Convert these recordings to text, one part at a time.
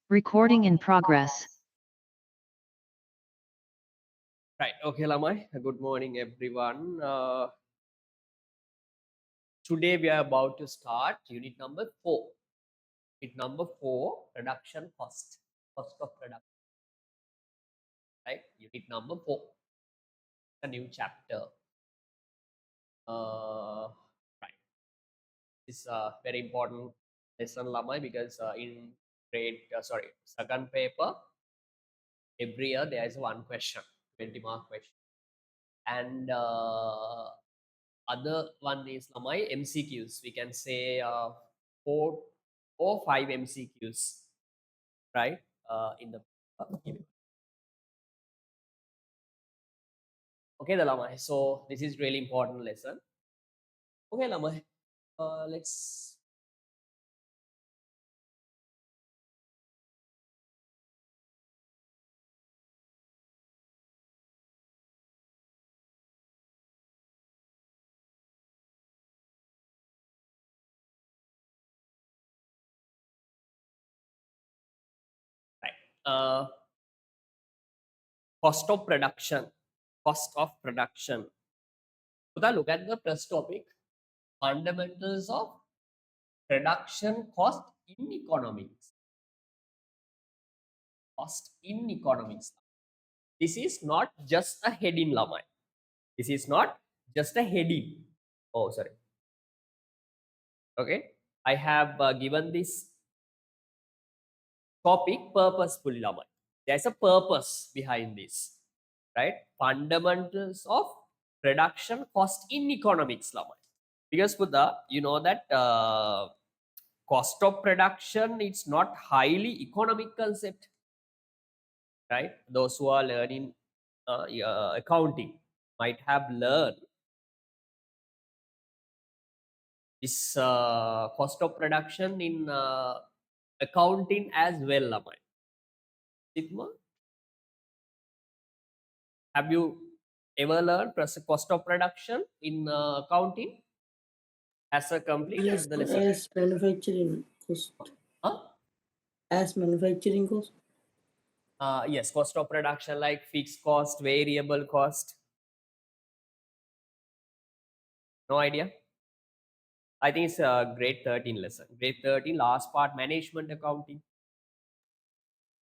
Recording in progress. Right. Okay, Lamai. Good morning, everyone. Today we are about to start unit number 4. Unit number 4, production cost. Cost of production. Right. Unit number 4. A new chapter. Right. This is a very important lesson, Lamai, because in second paper, every year there is one question, 20-mark question. And other one is Lamai MCQs. We can say 4 or 5 MCQs, right? In the okay, the Lamai. So this is really important lesson. Okay, Lamai. Let's right. Cost of production. Cost of production. So look at the first topic. Fundamentals of production cost in economics. Cost in economics. This is not just a heading, Lamai. This is not just a heading. Oh, sorry. Okay. I have given this topic purposefully, Lamai. There's a purpose behind this, right? Fundamentals of production cost in economics, Lamai. Because Buddha, you know that cost of production, it's not highly economic concept, right? Those who are learning accounting might have learned this cost of production in accounting as well, Lamai. Sigma, have you ever learned cost of production in accounting as a Yes, completed the lesson? as manufacturing cost. Huh? As manufacturing cost. Yes, cost of production like fixed cost, variable cost. No idea. I think it's a grade 13 lesson. Grade 13, last part, management accounting.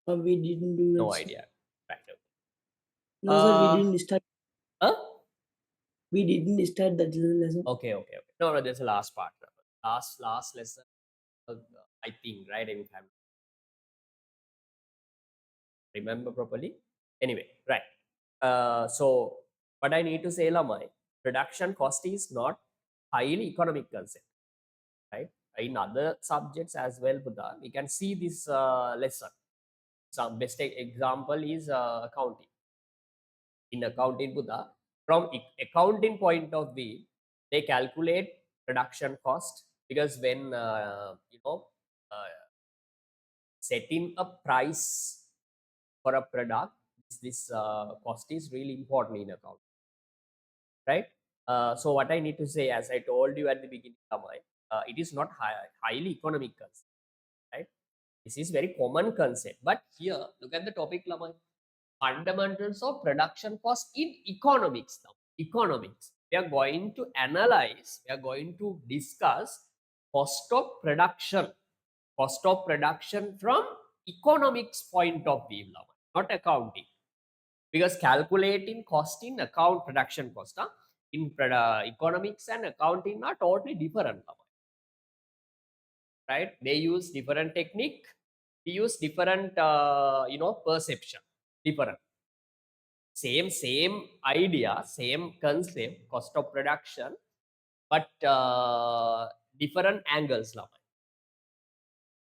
We didn't do No it. idea. Right. Okay. No, sir, we didn't start. Huh? We didn't start that lesson. Okay. No, there's a last part. Last lesson. I think, right? If I remember properly. Anyway, right. So what I need to say, Lamai, production cost is not highly economic concept, right? In other subjects as well, Buddha, we can see this lesson. Some best example is accounting. In accounting, Buddha, from accounting point of view, they calculate production cost because when uh, setting a price for a product, this cost is really important in account, right? So what I need to say, as I told you at the beginning, Amai, it is not highly economic concept, right? This is very common concept, but here look at the topic, Lamai. Fundamentals of production cost in economics. Now, economics. We are going to analyze. We are going to discuss cost of production. Cost of production from economics point of view, Lamai, not accounting. Because calculating cost in account production cost in economics and accounting are totally different, right? They use different technique, we use different perception, different same idea, same concept, cost of production, but different angles,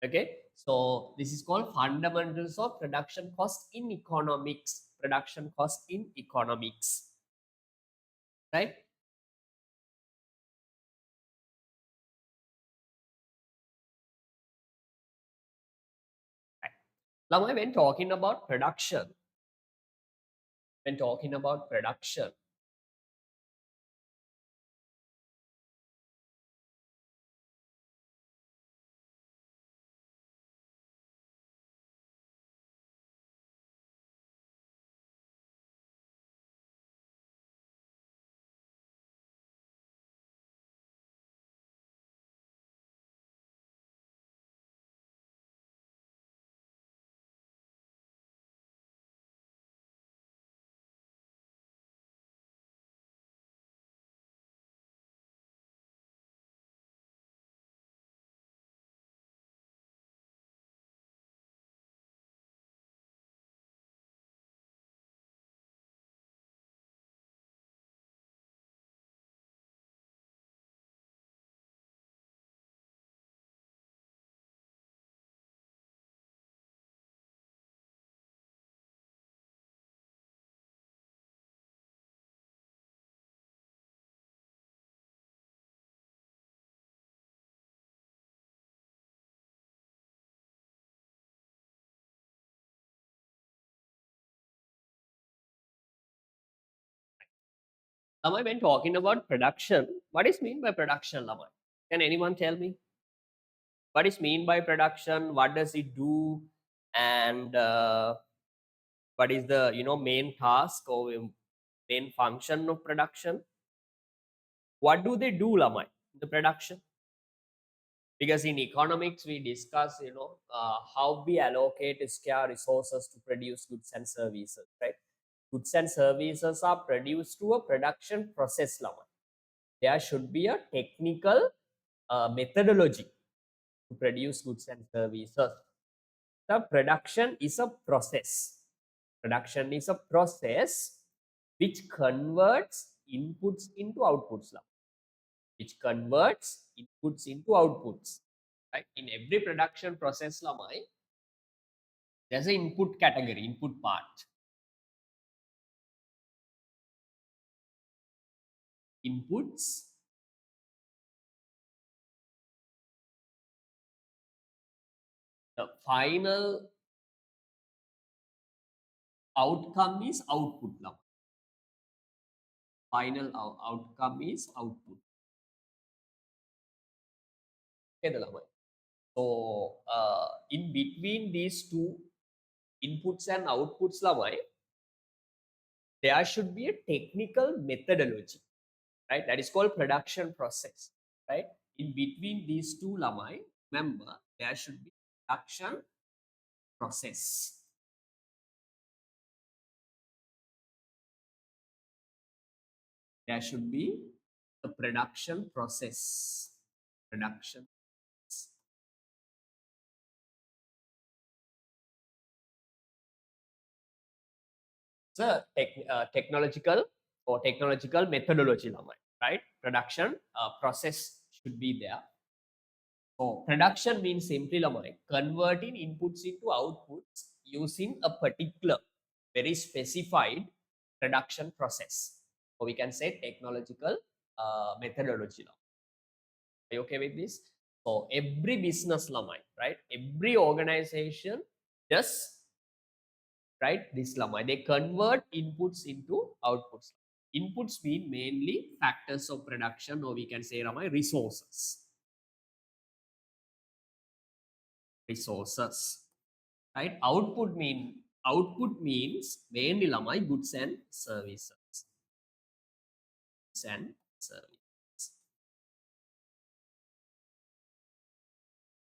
okay? So this is called fundamentals of production cost in economics. Production cost in economics, right? Now, when talking about production, Lamai, when talking about production, what is mean by production, Lamai? Can anyone tell me? What is mean by production? What does it do? And what is the main task or main function of production? What do they do, Lamai, the production? Because in economics we discuss how we allocate scarce resources to produce goods and services, right? Goods and services are produced through a production process, Lamai. There should be a technical methodology to produce goods and services. The production is a process. Production is a process which converts inputs into outputs, which converts inputs into outputs. Right? In every production process, Lamai, there's an input category, input part. Inputs, the final outcome is output, Lamai. Final outcome is output. Okay, Lamai. So in between these two inputs and outputs, Lamai, there should be a technical methodology, right? That is called production process, right? In between these two, Lamai, remember there should be production process. There should be a production process. Production. So technological or technological methodology, Lamai, right? Production process should be there. So production means simply, Lamai, converting inputs into outputs using a particular, very specified production process. Or we can say technological methodology. Are you okay with this? So every business, Lamai, right? Every organization does, right, this, Lamai. They convert inputs into outputs. Inputs mean mainly factors of production, or we can say, Lamai, resources. Resources, right? Output means mainly, Lamai, goods and services. Goods and services.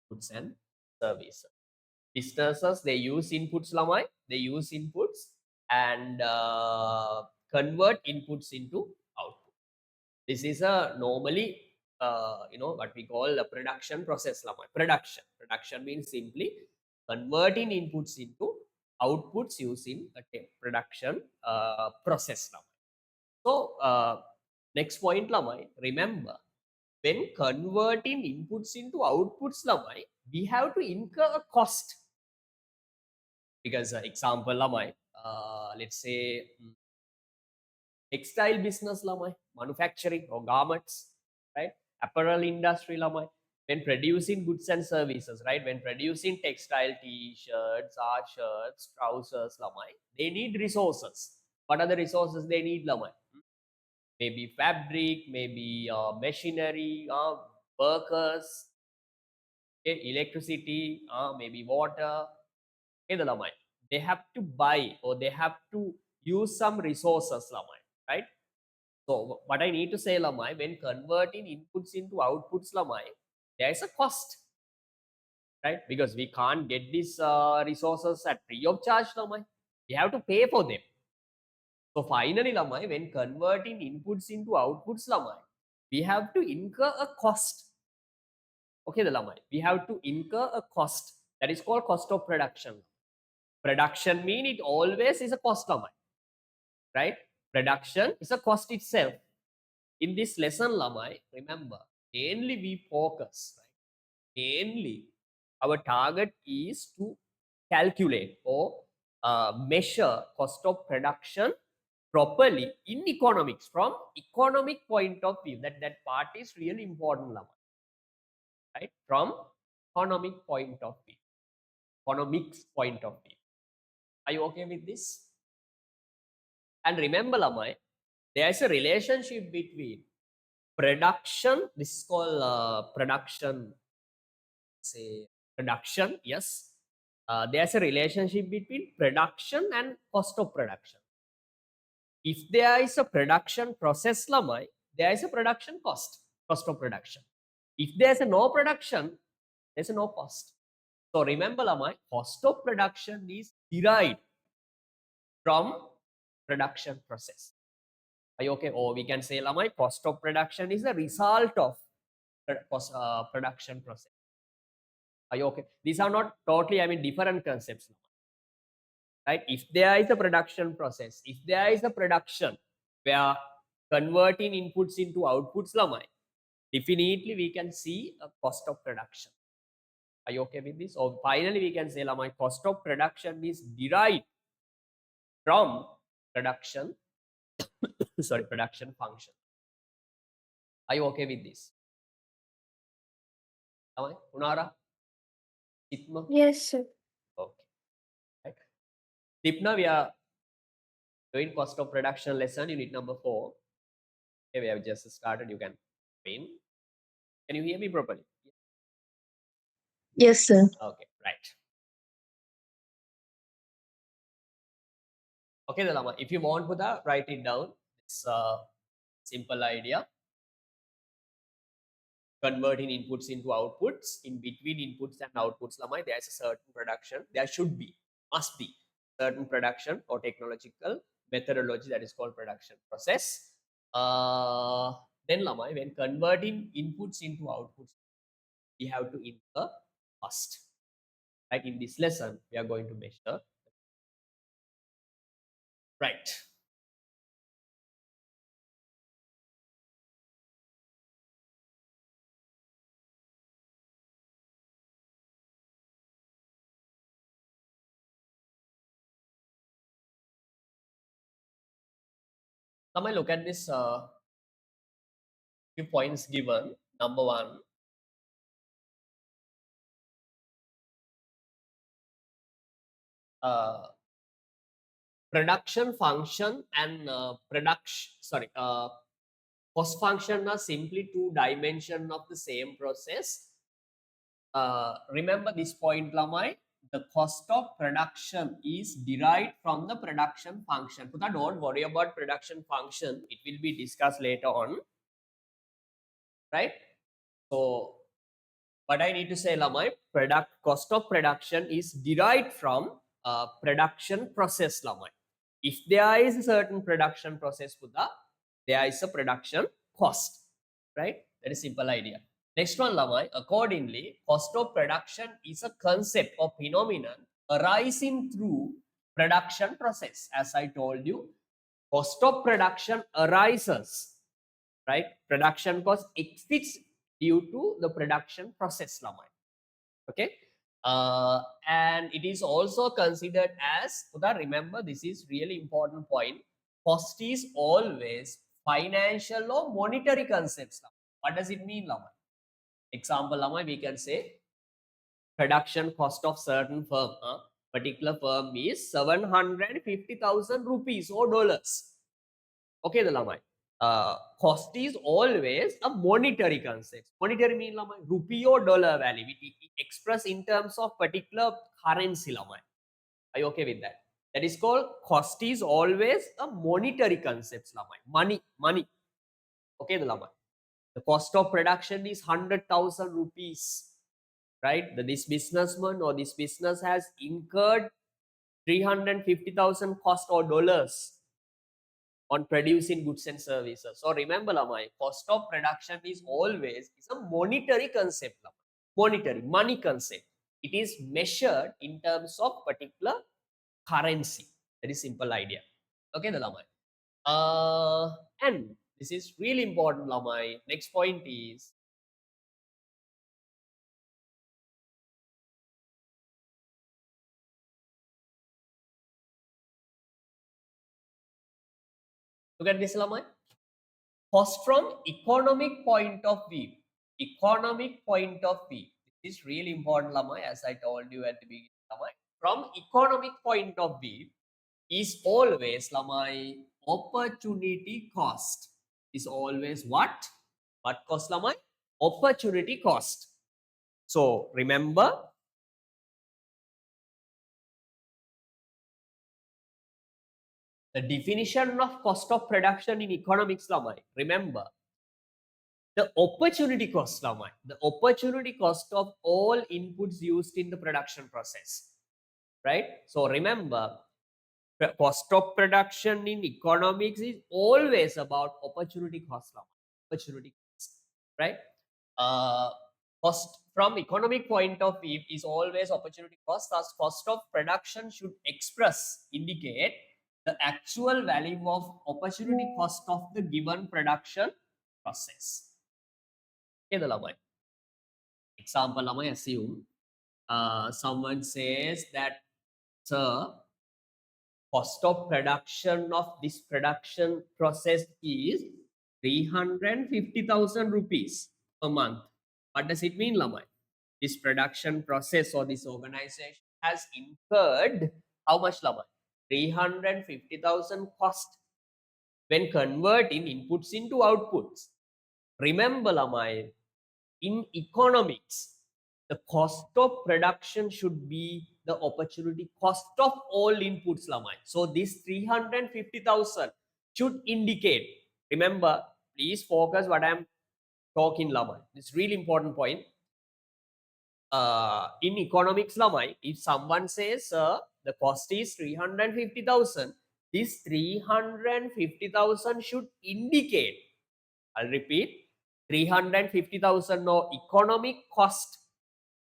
Goods and services. Businesses, they use inputs, Lamai. They use inputs and convert inputs into output. This is a normally what we call a production process, Lamai. Production means simply converting inputs into outputs using a production process, Lamai. So next point, Lamai, remember, when converting inputs into outputs, Lamai, we have to incur a cost. Because example, Lamai, let's say textile business, Lamai, manufacturing or garments, right? Apparel industry, Lamai, when producing goods and services, right? When producing textile t-shirts, shirts, trousers, Lamai, they need resources. What are the resources they need, Lamai? Maybe fabric, maybe machinery, workers, okay, electricity, maybe water. Okay, the Lamai. They have to buy or they have to use some resources, Lamai, right? So what I need to say, Lamai, when converting inputs into outputs, Lamai, there is a cost, right? Because we can't get these resources at free of charge, Lamai. We have to pay for them. So finally, Lamai, when converting inputs into outputs, Lamai, we have to incur a cost. Okay, the Lamai, we have to incur a cost that is called cost of production. Production mean it always is a cost, Lamai, right? Production is a cost itself. In this lesson, Lamai, remember, mainly we focus, right? Mainly our target is to calculate or measure cost of production properly in economics, from economic point of view. That part is really important, Lamai, right? From economic point of view, economics point of view. Are you okay with this? And remember, Lamai, there is a relationship between production. This is called production. Say production. Yes. There's a relationship between production and cost of production. If there is a production process lamai, there is a production cost of production. If there's a no production, there's a no cost. So remember lamai, cost of production is derived from production process. Are you okay? Or we can say lamai, cost of production is the result of production process. Are you okay? These are not totally, different concepts. Right? If there is a production process, if there is a production where converting inputs into outputs lamai, definitely we can see a cost of production. Are you okay with this? Or finally we can say lamai, cost of production is derived from production sorry, production function. Are you okay with this? Lamai, Unara? Itma? Yes, sir. Okay. Right. Dipna, we are doing cost of production lesson unit number 4. Okay, we have just started. You can win. Can you hear me properly? Yes, sir. Okay, right. Okay, Lama, if you want to write it down. It's a simple idea. Converting inputs into outputs. In between inputs and outputs, Lama, there is a certain production. There should be, must be certain production or technological methodology that is called production process. Then Lama, when converting inputs into outputs, we have to incur cost. Right? In this lesson, we are going to measure. Right. Now, look at this few points given. Number 1, production function and cost function are simply two dimensions of the same process. Remember this point, Lamai. The cost of production is derived from the production function. Puta, don't worry about production function. It will be discussed later on. Right? So, what I need to say, Lamai, cost of production is derived from production process, Lamai. If there is a certain production process, Puta, there is a production cost. Right? That is simple idea. Next one, Lamai. Accordingly, cost of production is a concept or phenomenon arising through production process. As I told you, cost of production arises, right? Production cost exists due to the production process, Lamai. Okay. And it is also considered as, remember, this is really important point. Cost is always financial or monetary concepts. What does it mean, Lamai? Example, Lamai, we can say production cost of certain firm. Particular firm is 750,000 rupees or dollars. Okay, the Lamai. Cost is always a monetary concept. Monetary mean Lamai, rupee or dollar value. It express in terms of particular currency, Lamai. Are you okay with that? That is called cost is always a monetary concept, Lamai. Money. Okay, the Lamai. The cost of production is 100,000 rupees, right? This businessman or this business has incurred 350,000 cost or dollars on producing goods and services. So remember, Lamai, cost of production is a monetary concept, Lamai. Monetary, money concept. It is measured in terms of particular currency. That is simple idea. Okay, the Lamai. And this is really important, Lamai. Next point is, look at this, Lamai. Cost from economic point of view. Economic point of view. This is really important, Lamai, as I told you at the beginning, Lamai. From economic point of view, is always, Lamai, opportunity cost is always what? What cost lamai? Opportunity cost. So remember, the definition of cost of production in economics lamai. Remember, the opportunity cost lamai. The opportunity cost of all inputs used in the production process. Right? So remember, cost of production in economics is always about opportunity cost lamai. Opportunity cost. Right? Cost from economic point of view is always opportunity cost. Thus, cost of production should indicate the actual value of opportunity cost of the given production process. Okay, example, I assume someone says that, sir, cost of production of this production process is 350,000 rupees per month. What does it mean, Lamai? This production process or this organization has incurred how much, Lamai? 350,000 cost when converting inputs into outputs. Remember, Lamai, in economics, the cost of production should be the opportunity cost of all inputs, Lamai. So this 350,000 should indicate, remember, please focus what I'm talking, Lamai. It's really important point. In economics, Lamai, if someone says the cost is 350,000, this 350,000 should indicate, I'll repeat, 350,000 no economic cost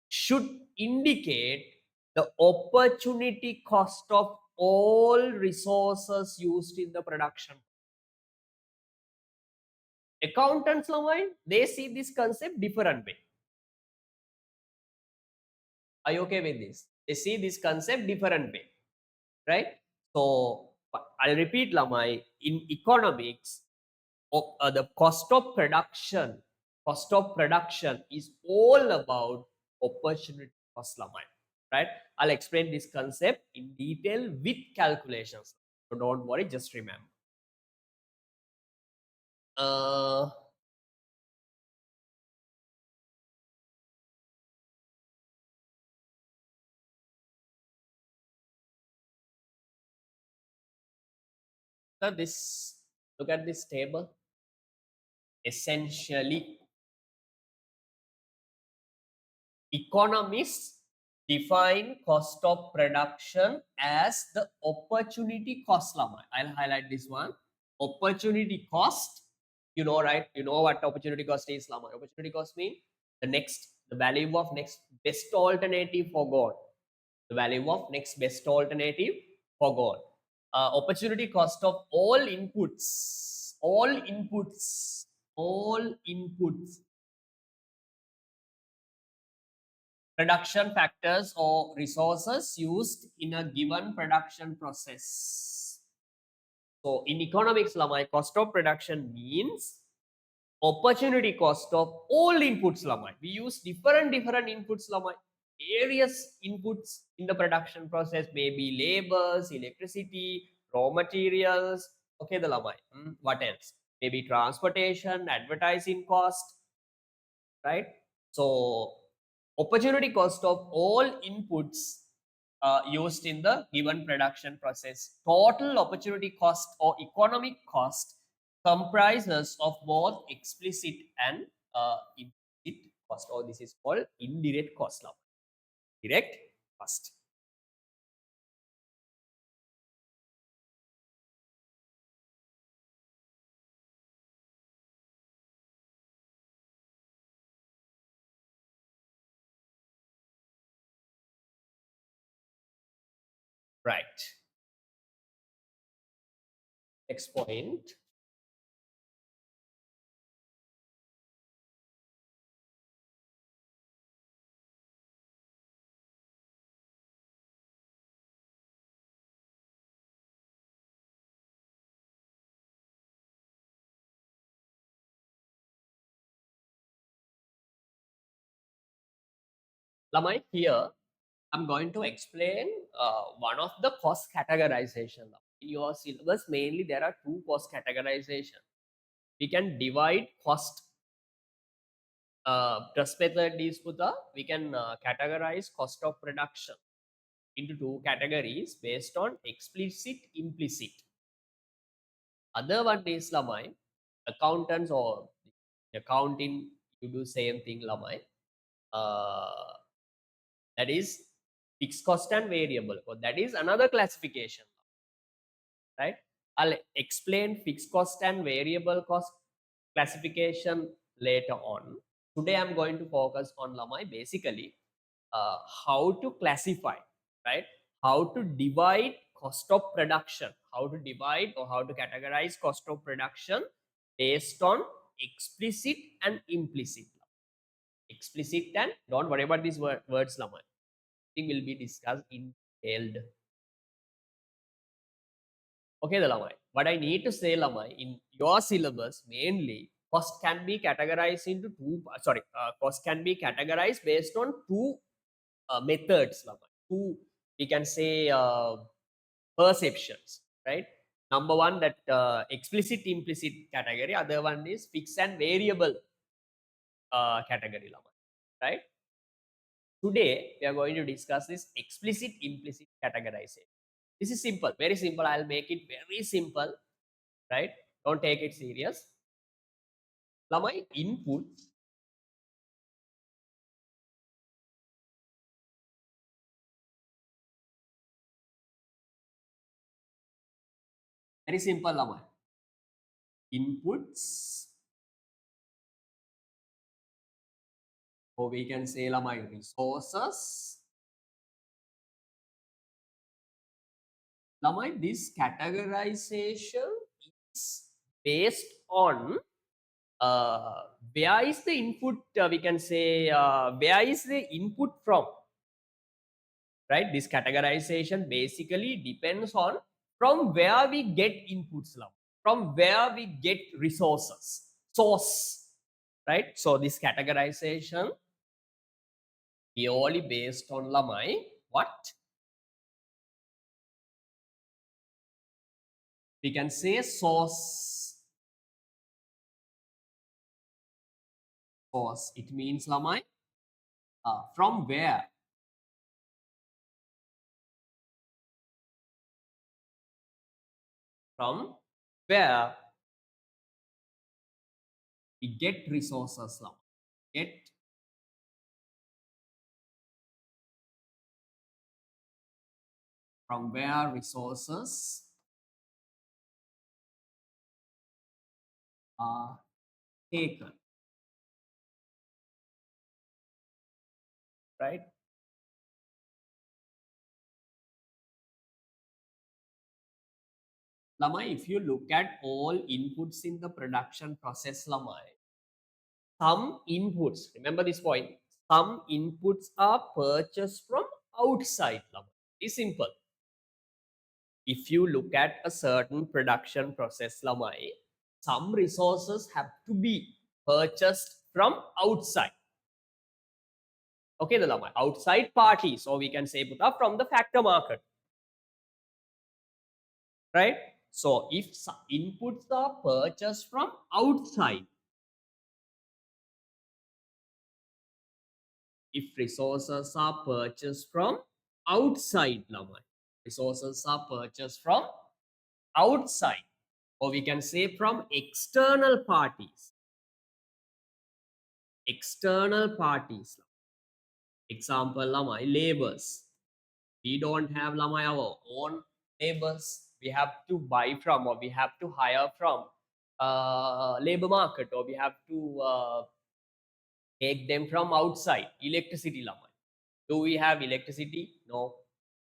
should indicate the opportunity cost of all resources used in the production. Accountants, Lamai, they see this concept different way. Are you okay with this? They see this concept different way, right? So I'll repeat, Lamai, in economics, the cost of production is all about opportunity cost, Lamai, right? I'll explain this concept in detail with calculations. So don't worry, just remember. So look at this table. Essentially, economists define cost of production as the opportunity cost, Lamai. I'll highlight this one. Opportunity cost, you know, right? You know what opportunity cost is, Lamai. Opportunity cost means the value of next best alternative for God. The value of next best alternative for God. Opportunity cost of all inputs, production factors or resources used in a given production process. So in economics, Lamai, cost of production means opportunity cost of all inputs, Lamai. We use different inputs, Lamai. Various inputs in the production process, maybe labors, electricity, raw materials. Okay, the Lamai. What else? Maybe transportation, advertising cost, right? So opportunity cost of all inputs used in the given production process. Total opportunity cost or economic cost comprises of both explicit and implicit cost, or this is called indirect cost now. Direct cost. Right. Next point. Lamai, here I'm going to explain one of the cost categorization. in your syllabus, mainly there are two cost categorization. We can divide cost. Trust method is puta, we can categorize cost of production into two categories based on explicit, implicit. Other one is lamai, accountants or accounting, you do same thing lamai. That is fixed cost and variable cost. That is another classification, right? I'll explain fixed cost and variable cost classification later on. Today I'm going to focus on lamai basically how to classify, right? How to divide cost of production, how to divide or how to categorize cost of production based on explicit and implicit. Explicit and don't worry about these words lamai. Thing will be discussed in detailed. Okay, the lamai. What I need to say lamai, in your syllabus mainly cost can be categorized into two. Cost can be categorized based on two methods lamai. Two, we can say perceptions, right? Number one, that explicit implicit category. Other one is fixed and variable category lamai, right? Today we are going to discuss this explicit implicit categorization. This is simple, very simple. I'll make it very simple, right? Don't take it serious. Lamai, input very simple lamai. Inputs, or we can say lamai resources. Lamai, this categorization is based on where is the input, we can say where is the input from, right? This categorization basically depends on from where we get inputs, from where we get resources, source, right? So this categorization purely based on lamai what we can say source. Source, it means lamai from where we get resources now. Get from where resources are taken, right? Lamai, if you look at all inputs in the production process, Lamai, some inputs, remember this point, some inputs are purchased from outside, Lamai. It's simple. If you look at a certain production process, Lamai, some resources have to be purchased from outside. Okay, the Lamai, outside parties, or we can say Buddha from the factor market. Right? So if some inputs are purchased from outside, if resources are purchased from outside, resources are purchased from outside, or we can say from external parties. External parties. Example, labors. We don't have our own labors. We have to buy from, or we have to hire from labor market, or we have to take them from outside. Electricity, do we have electricity? No,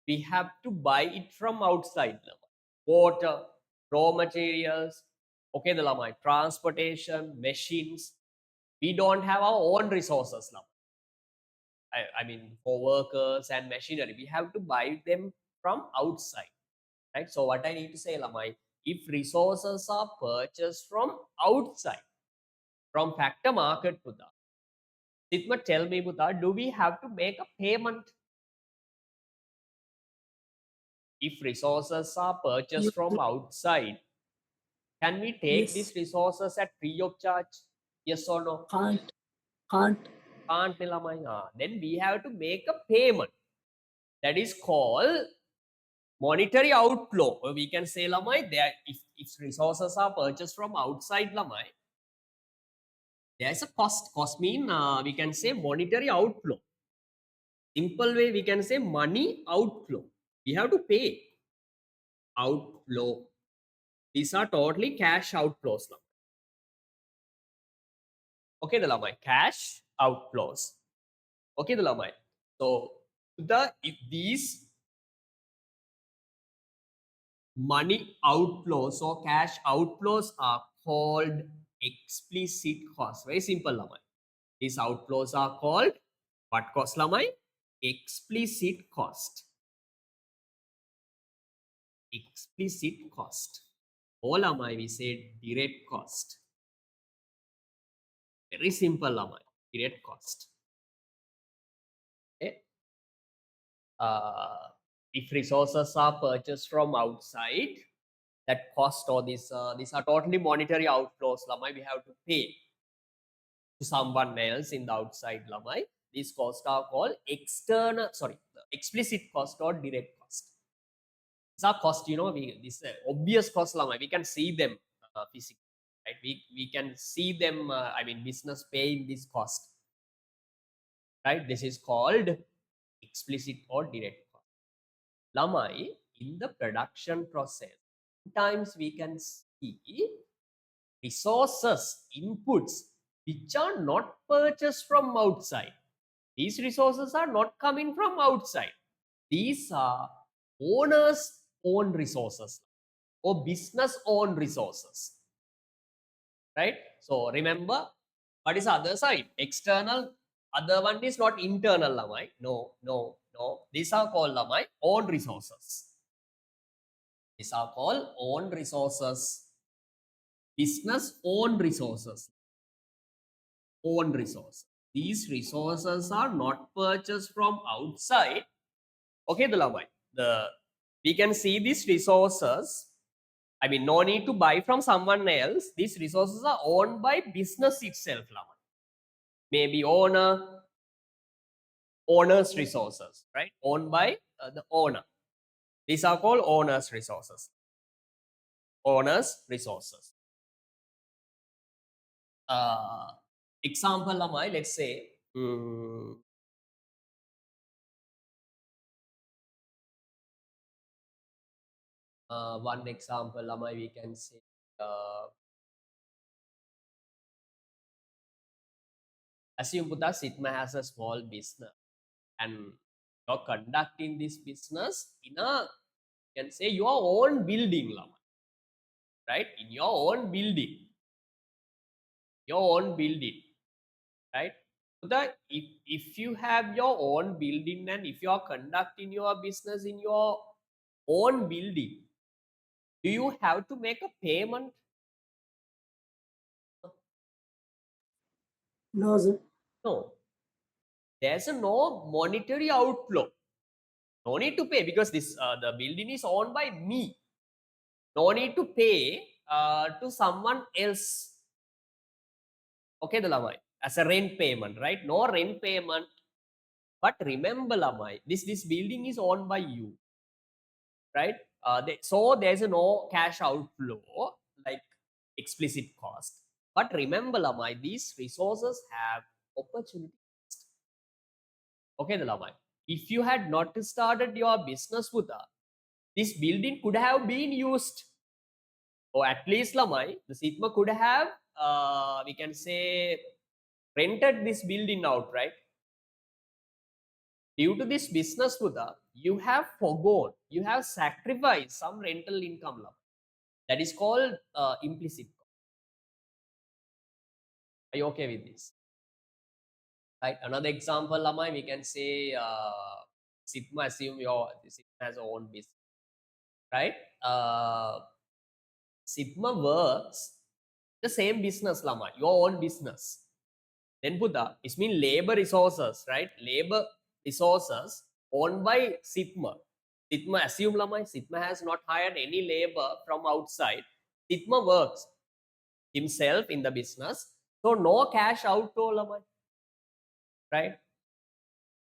we have to buy it from outside. Water, raw materials, okay, the transportation, machines. We don't have our own resources now. I mean, for workers and machinery, we have to buy them from outside, right? So what I need to say, Lamai, if resources are purchased from outside, from factor market, Buddha, Sidma, tell me, Buddha, do we have to make a payment? if resources are purchased Yes, from sir. outside, can we take Yes. these resources at free of charge? Yes or no? Can't. Can't, lamai. Then we have to make a payment. That is called monetary outflow. Or we can say, lamai, there if resources are purchased from outside, lamai, there's a cost. Cost mean we can say monetary outflow. Simple way we can say money outflow. We have to pay outflow. These are totally cash outflows. Okay, the lamai cash outflows. Okay, the lamai. So if these money outflows or cash outflows are called explicit costs. Very simple, lamai. These outflows are called what cost, lamai? Explicit cost. Explicit cost. Or lamai we say direct cost. Very simple, lamai. Direct cost. Okay. If resources are purchased from outside, that cost or these are totally monetary outflows, lamai, we have to pay to someone else in the outside, lamai. These costs are called explicit cost or direct cost. These are cost, this obvious cost, lamai. We can see them physically, right? We can see them. Business paying this cost, right? This is called explicit or direct cost. Lamai, in the production process, sometimes we can see resources, inputs, which are not purchased from outside. These resources are not coming from outside. These are owners' own resources or business owned resources. Right? So remember, what is the other side? External. Other one is not internal, lamai. No. These are called, lamai, own resources. These are called own resources. Business own resources. Own resource. These resources are not purchased from outside. Okay, the lamai. We can see these resources. No need to buy from someone else. These resources are owned by business itself, lamai. Maybe owner's resources, right? Owned by the owner. These are called owner's resources. Owner's resources. Example, lamai, let's say, one example, lamai, we can say, assume Putta Sitma has a small business and you're conducting this business in a, you can say, your own building, lamai, right? In your own building. Your own building, right? So that if you have your own building and if you are conducting your business in your own building, do you have to make a payment? No, sir. No. There's no monetary outflow. No need to pay because this the building is owned by me. No need to pay to someone else. Okay, the lamai, as a rent payment, right? No rent payment. But remember, lamai, this building is owned by you, right? So there's no cash outflow like explicit cost. But remember, lamai, these resources have opportunity. Okay, the lamai. If you had not started your business, Buddha, this building could have been used, or at least, lamai, the Sitma could have, we can say, rented this building out, right? Due to this business, Buddha, you have forgone, you have sacrificed some rental income, lamai. That is called implicit. Are you okay with this? Right. Another example, lamai, we can say Sitma, assume Sitma has own business, right? Sitma works the same business, lamai, your own business. Then Buddha, it means labor resources, right? Labor resources owned by Sitma. Sitma, assume lamai, Sitma has not hired any labor from outside. Sitma works himself in the business. So no cash outflow lamai. Right?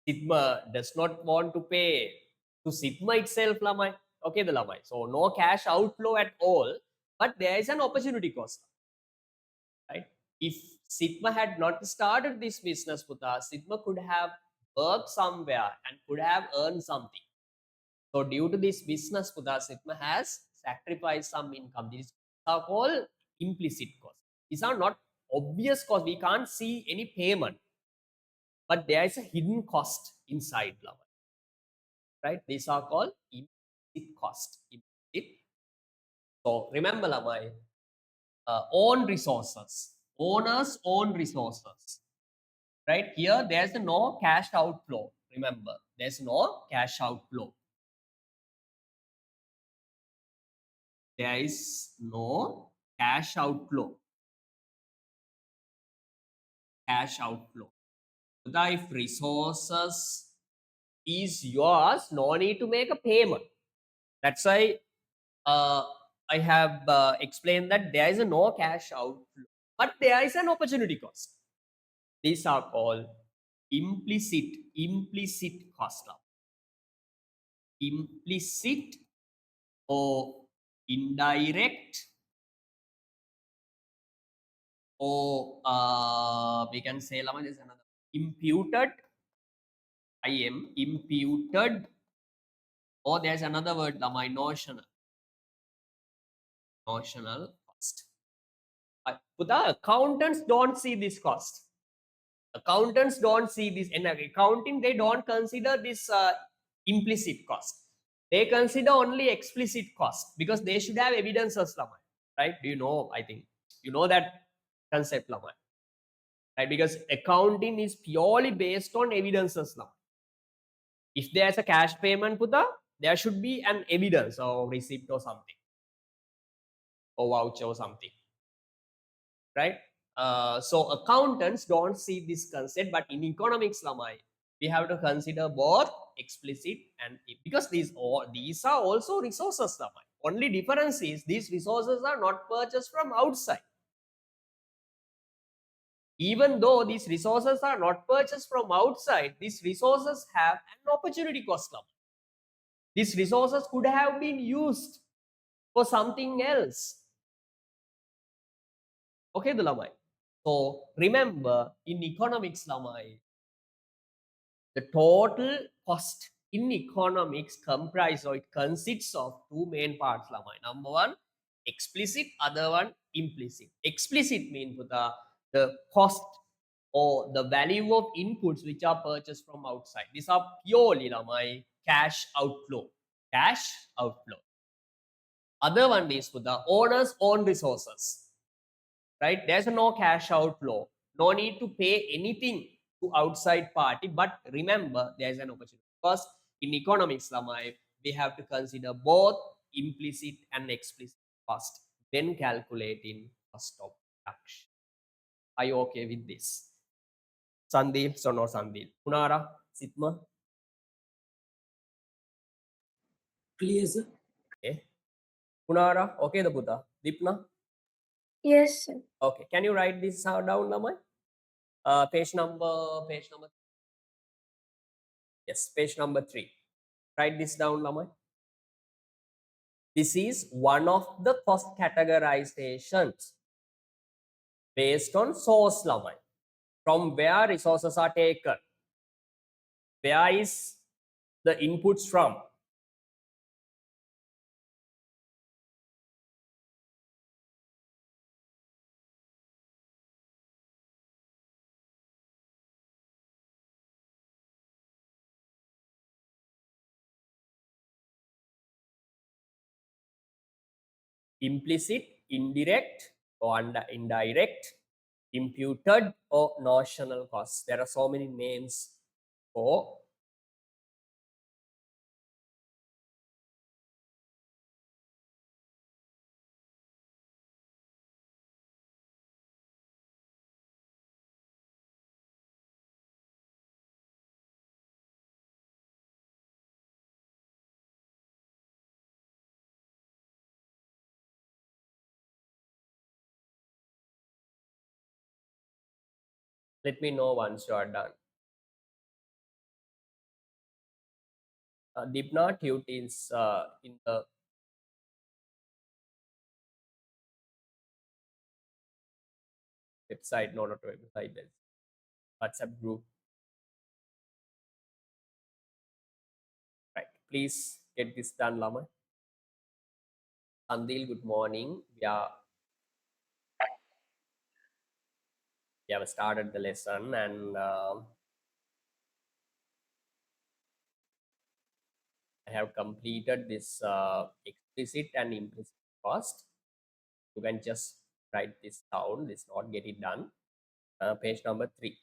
Sitma does not want to pay to Sitma itself lamai. Okay, the lamai. So no cash outflow at all, but there is an opportunity cost. Right? If Sigma had not started this business with us, Sigma could have worked somewhere and could have earned something. So due to this business with us, Sigma has sacrificed some income. These are called implicit costs. These are not obvious costs. We can't see any payment, but there is a hidden cost inside level. Right? These are called implicit cost. Implicit. So remember, Lamai, own resources, owners own resources. Right here, there's no cash outflow. Remember, there's no cash outflow. There is no cash outflow. Cash outflow. So if resources is yours, no need to make a payment. That's why I have explained that there is no cash outflow, but there is an opportunity cost. These are called implicit cost. Implicit or indirect, or we can say Lama, there's another imputed, imputed, or there's another word Lama, notional cost. But the accountants don't see this cost. Accountants don't see this. In accounting, they don't consider this implicit cost. They consider only explicit cost because they should have evidences, Lama. Right? Do you know? I think you know that concept, Lama. Right? Because accounting is purely based on evidences now. If there's a cash payment, Puta, there should be an evidence or receipt or something, or voucher or something. Right? So accountants don't see this concept, but in economics, Lamai, we have to consider both explicit and because these are also resources, Lamai. Only difference is these resources are not purchased from outside. Even though these resources are not purchased from outside, these resources have an opportunity cost. These resources could have been used for something else. Okay, the Lamai. So remember, in economics, Lamai, the total cost in economics comprise or it consists of two main parts, Lamai. Number one, explicit, other one, implicit. Explicit means the cost or the value of inputs which are purchased from outside. These are purely Lamai cash outflow. Cash outflow. Other one is for the owner's own resources. Right? There's no cash outflow. No need to pay anything to outside party. But remember, there's an opportunity. Because in economics, Lamai, we have to consider both implicit and explicit cost when calculating cost of production. Are you okay with this? Sandil, so no Sandil. Punara, Sitma. Clear, sir? Okay. Punara, okay, the Buddha. Dipna. Yes, sir. Okay. Can you write this down, Lamai? Page number. Yes, page number 3. Write this down, Lamai. This is one of the cost categorizations based on source, Lamai. From where resources are taken. Where is the inputs from? Implicit, indirect, or indirect, imputed, or notional costs. There are so many names for Let me know once you are done. Dipna tutils in the website, no, not website, there's WhatsApp group. Right. Please get this done, Lama. Andil, good morning. We have started the lesson, and I have completed this explicit and implicit cost. You can just write this down. Let's not get it done. Page number 3.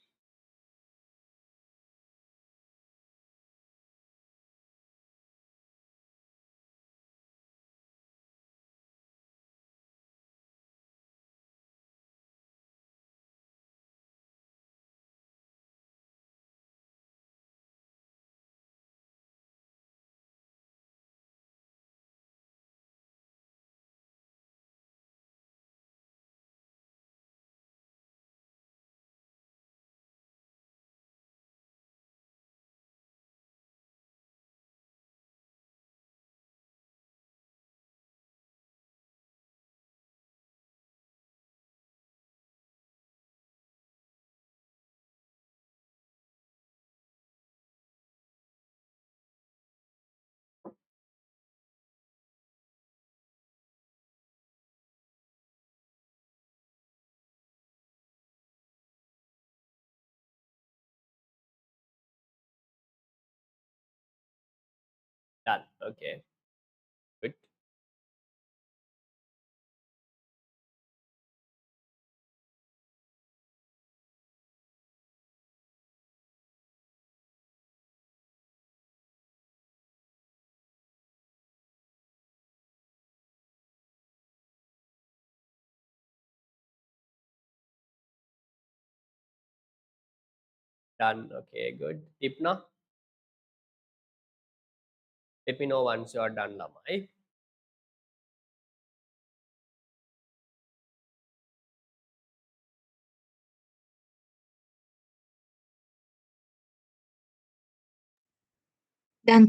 Done. Okay. Good. Done. Okay. Good. Dipna, let me know once you are done, Lama. Done.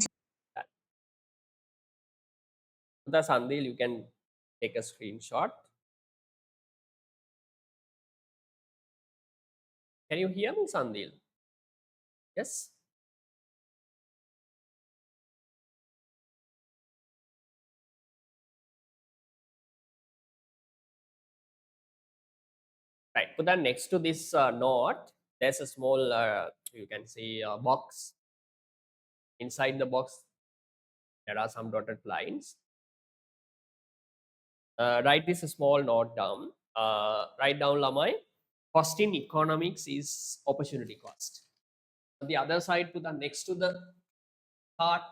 The Sandil, you can take a screenshot. Can you hear me, Sandil? Yes. Right. Put that next to this note. There's a small, you can see, box. Inside the box, there are some dotted lines. Write this small note down. Write down, Lamai. Cost in economics is opportunity cost. On the other side, put the next to the chart.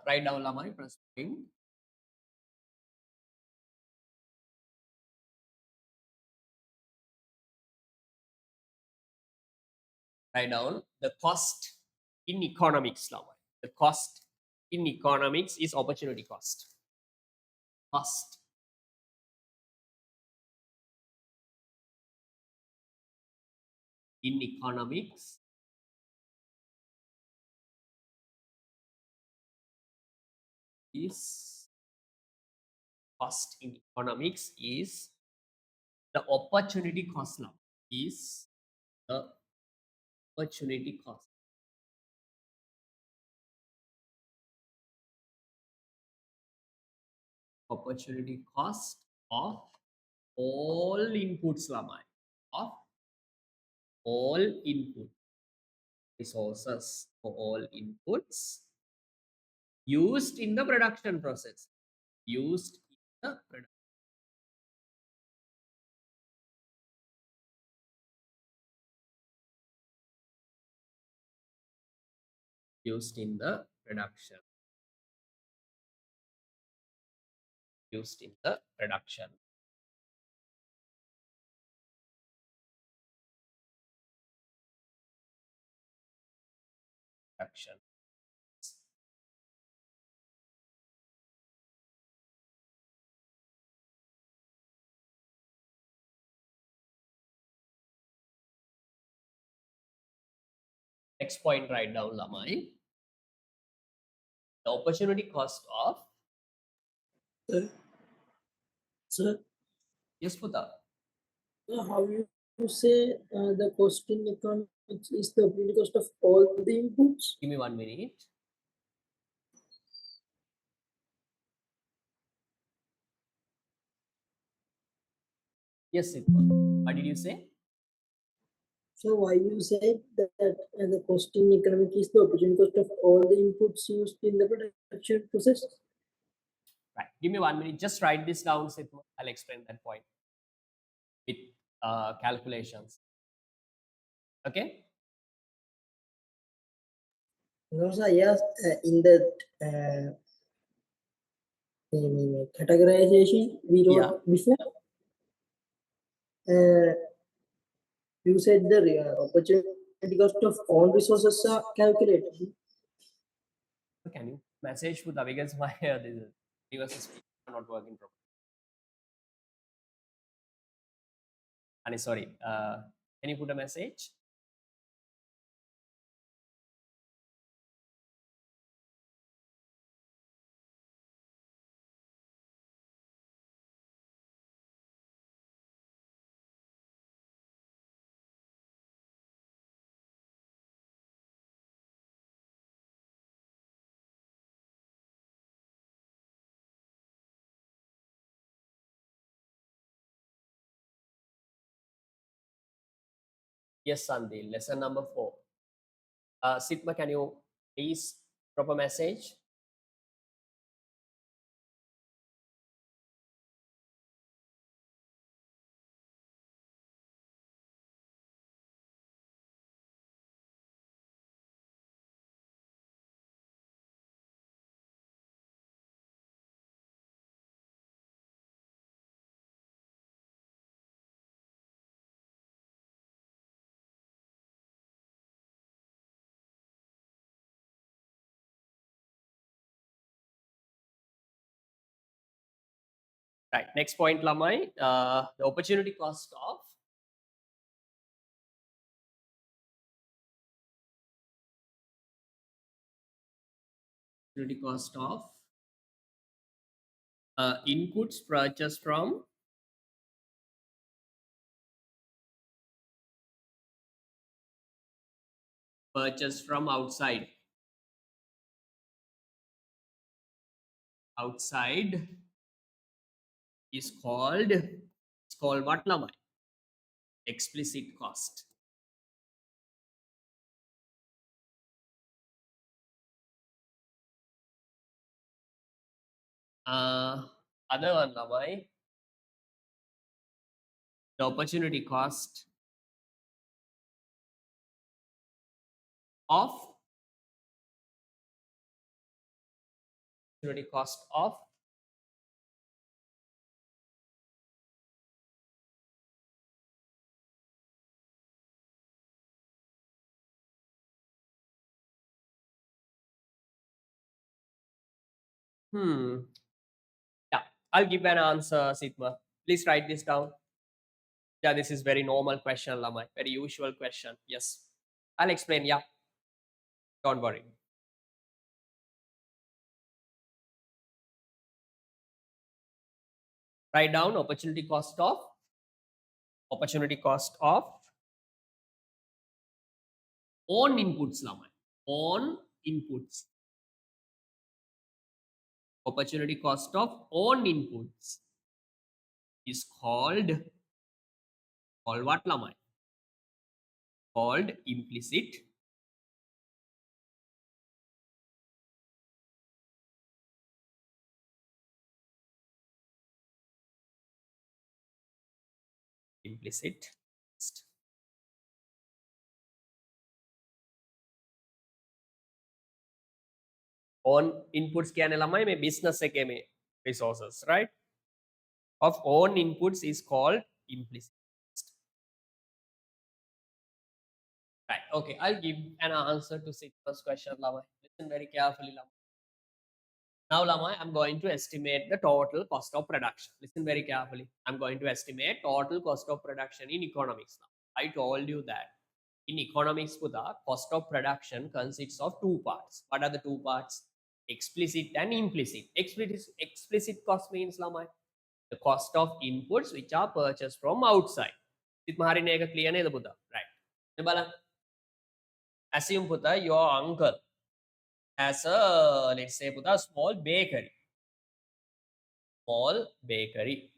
Write down, Lamai. Press print. Write down the cost in economics, Lamai. The cost in economics is opportunity cost. Cost in economics is cost in economics is the opportunity cost now is the opportunity cost. Opportunity cost of all inputs, Lamai. Of all input resources for all inputs used in the production process. Used in the used in the production. Used in the production. production. Next point, write down Lamai. The opportunity cost of Sir, sir, yes, Puta. how you say the cost in economics is the operating cost of all the inputs? Give me 1 minute. Yes, Sidma. What did you say? So why you said that the cost in economics is the operating cost of all the inputs used in the production process? Right. Give me 1 minute. Just write this down, Sidma. I'll explain that point with calculations. Okay. No, sir. Yes, in the categorization we wrote before. You said the opportunity cost of all resources are calculated. Can you message Puta because my this devices are not working properly. And sorry. Can you put a message? Yes, Sandy. Lesson number 4. Sitma, can you please drop a message? Right. Next point, Lamai. The opportunity cost of inputs purchased from outside. Outside is called what, Lamai? Explicit cost. Other one, Lamai. The opportunity cost of yeah, I'll give an answer, Sitma. Please write this down. Yeah, this is very normal question, Lamai. Very usual question. Yes. I'll explain. Yeah. Don't worry. Write down opportunity cost of own inputs, Lamai. Own inputs. Opportunity cost of own inputs is called what, Lamai? Called implicit cost. On inputs कहने लम्हाई में business से के में resources, right? Of own inputs is called implicit cost. Right. Okay, I'll give an answer to Sigma's question, Lamai. Listen very carefully, Lamai. Now, Lamai, I'm going to estimate the total cost of production. Listen very carefully. I'm going to estimate total cost of production in economics. Now, I told you that in economics, Puta, cost of production consists of two parts. What are the two parts? Explicit and implicit. Explicit cost means, Lamai, the cost of inputs which are purchased from outside. It marinega clear neda Puta. Right. Now, balan. Assume Puta, your uncle has a, let's say Puta, small bakery. Small bakery.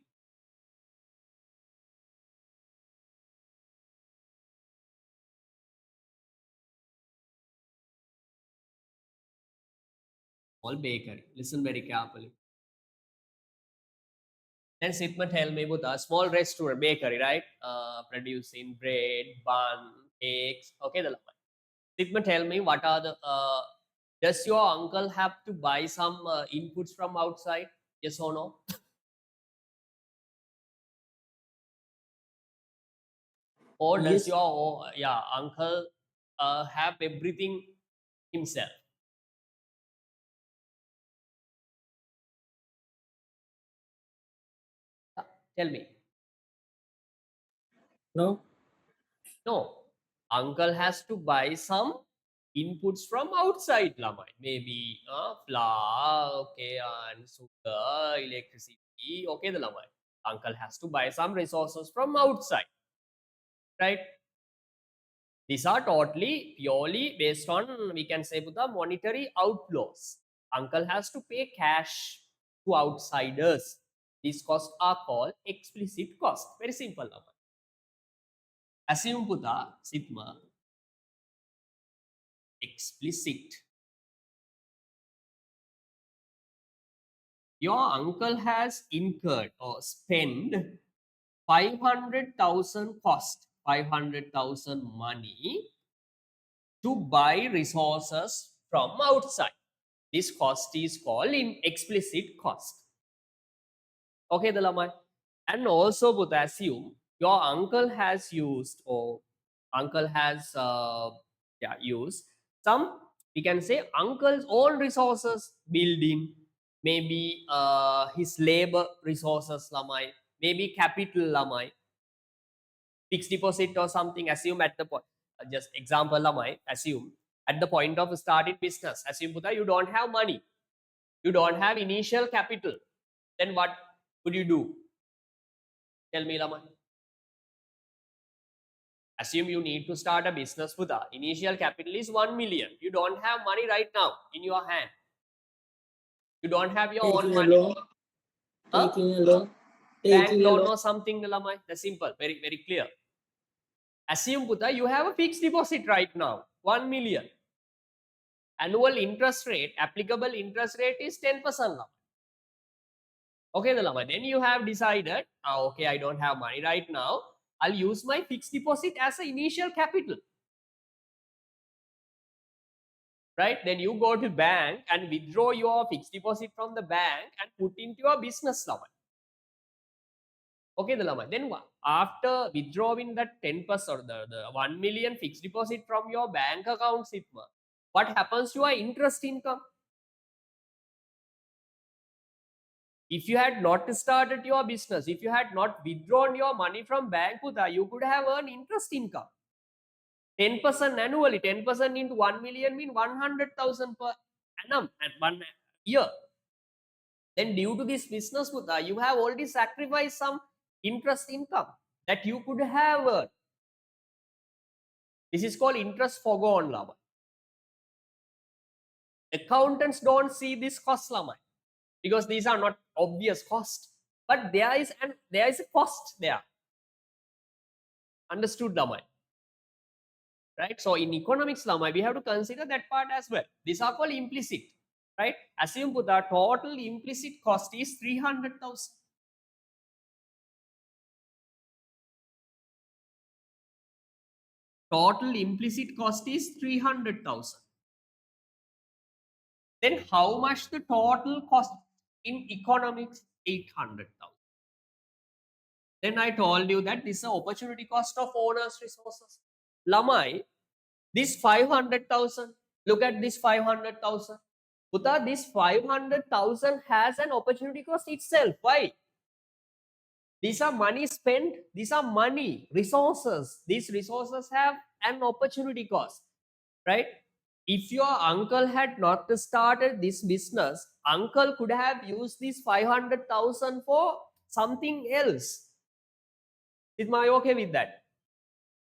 Small bakery. Listen very carefully. Then Sitma tell me about a small restaurant, bakery, right? Producing bread, bun, cakes. Okay, the Sitma tell me what are the, does your uncle have to buy some inputs from outside? Yes or no? Or does Yes. your uncle have everything himself? Tell me. No. No, uncle has to buy some inputs from outside, Lamai. Maybe flour, okay, and sugar, electricity, okay, the Lamai. Uncle has to buy some resources from outside, right? These are totally purely based on, we can say, the monetary outflows. Uncle has to pay cash to outsiders. These costs are called explicit costs. Very simple, Lamai. Assume Puta, Sitma, explicit. Your uncle has incurred or spent 500,000 cost, 500,000 money to buy resources from outside. This cost is called in explicit cost. Okay, the Lamai. And also, but assume your uncle has used or uncle has used some, we can say, uncle's own resources, building, maybe his labor resources, Lamai, maybe capital, Lamai, fixed deposit or something. Assume at the point, just example, Lamai, assume at the point of starting business, assume Buddha, you don't have money, you don't have initial capital, then what would you do? Tell me, Lamai. Assume you need to start a business, Buddha. Initial capital is 1 million. You don't have money right now in your hand. You don't have your own Taking a money. loan. Huh? Taking a loan. Bank Taking a loan loan. or something, Lamai. That's simple. Very, very clear. Assume, Buddha, you have a fixed deposit right now, 1 million. Annual interest rate, applicable interest rate is 10%. Lamai. Okay, the Lamai. Then you have decided, okay, I don't have money right now. I'll use my fixed deposit as an initial capital. Right? Then you go to bank and withdraw your fixed deposit from the bank and put into your business, Lamai. Okay, the Lamai. Then after withdrawing that 10% or the 1 million fixed deposit from your bank account, Sitma, what happens to your interest income? If you had not started your business, if you had not withdrawn your money from bank, you could have earned interest income. 10% annually, 10% into 1 million mean 100,000 per annum and 1 year. Then due to this business, you have already sacrificed some interest income that you could have earned. This is called interest forgone, Lama. Accountants don't see this cost, Lama, because these are not obvious costs. But there is a cost there. Understood, Lama? Right? So in economics, Lama, we have to consider that part as well. These are called implicit. Right? Assume the total implicit cost is 300,000. Total implicit cost is 300,000. Then how much the total cost in economics? 800,000. Then I told you that this is the opportunity cost of owner's resources. Lamai, This 500,000. Look at this 500,000. Puta, this 500,000 has an opportunity cost itself. Why? These are money spent. These are money, resources. These resources have an opportunity cost, right? If your uncle had not started this business, uncle could have used this 500,000 for something else. Is my okay with that?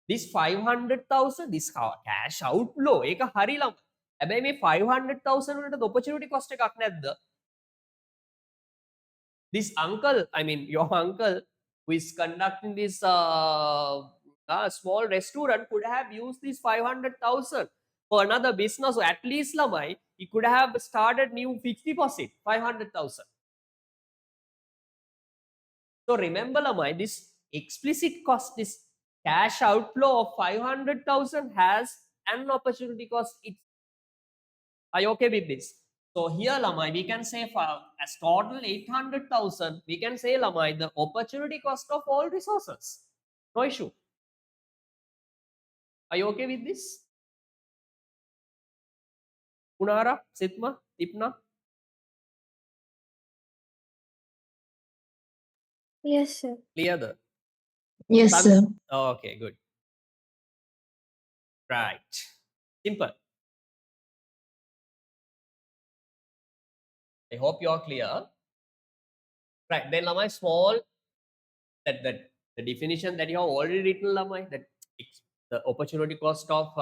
This 500,000, this cash outflow, ඒක හරි ළම. හැබැයි මේ 500,000 වලට opportunity cost එකක් නැද්ද? This uncle, I mean your uncle who is conducting this small restaurant could have used this 500,000 for another business. So at least lamai, he could have started new fixed deposit 500,000. So remember lamai, this explicit cost, this cash outflow of 500,000 has an opportunity cost. Are you okay with this? So here lamai, we can say as total 800,000, we can say lamai the opportunity cost of all resources. No issue. Are you okay with this? Unara, Sitma, Ipna? Yes, sir. Clear the? Yes, sir. Okay, good. Right. Simple. I hope you are clear. Right. Then lamai small that the definition that you have already written lamai that the opportunity cost of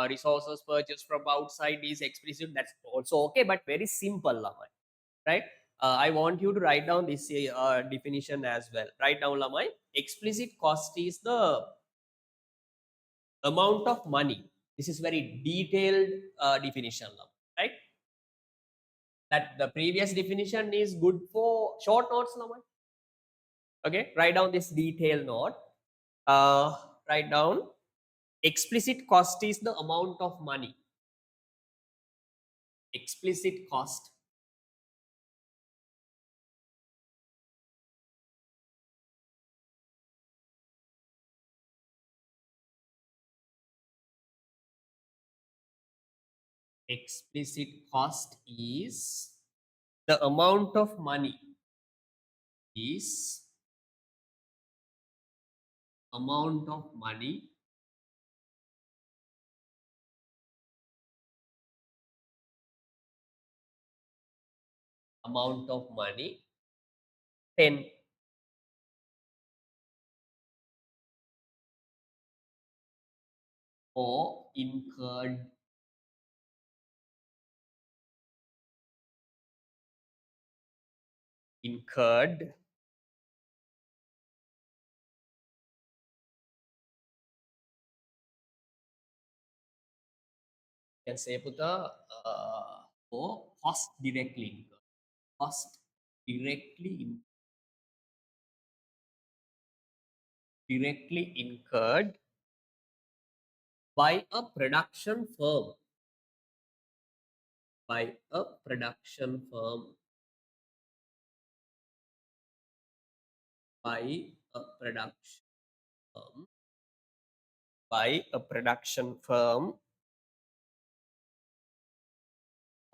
resources purchased from outside is explicit. That's also okay, but very simple lamai. Right. I want you to write down this definition as well. Write down lamai. Explicit cost is the amount of money. This is very detailed definition, right? That the previous definition is good for short notes, lamai. Okay, write down this detailed note. Write down explicit cost is the amount of money. Explicit cost is the amount of money is amount of money spent or incurred can say puta or cost directly directly incurred by a production firm by a production firm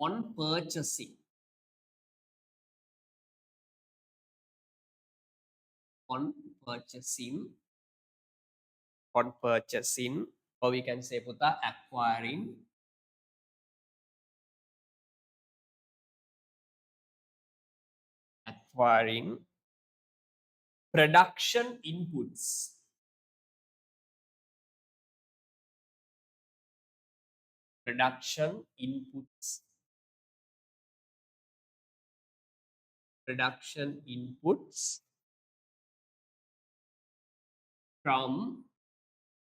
on purchasing or we can say puta acquiring production inputs from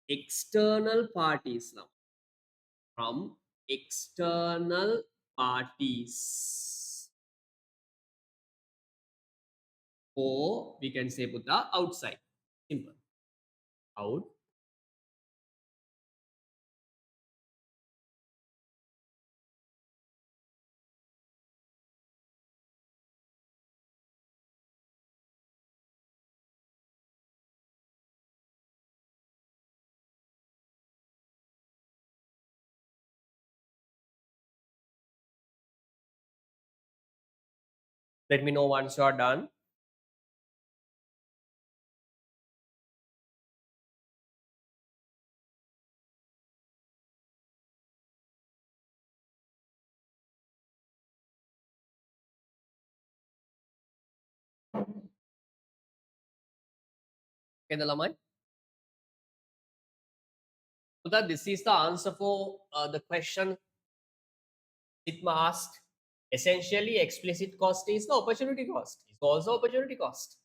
external parties now or we can say puta outside. Simple. Out Let me know once you are done. Okay, lamai. So that this is the answer for the question Sitma asked. Essentially, explicit cost is the opportunity cost. It's also opportunity cost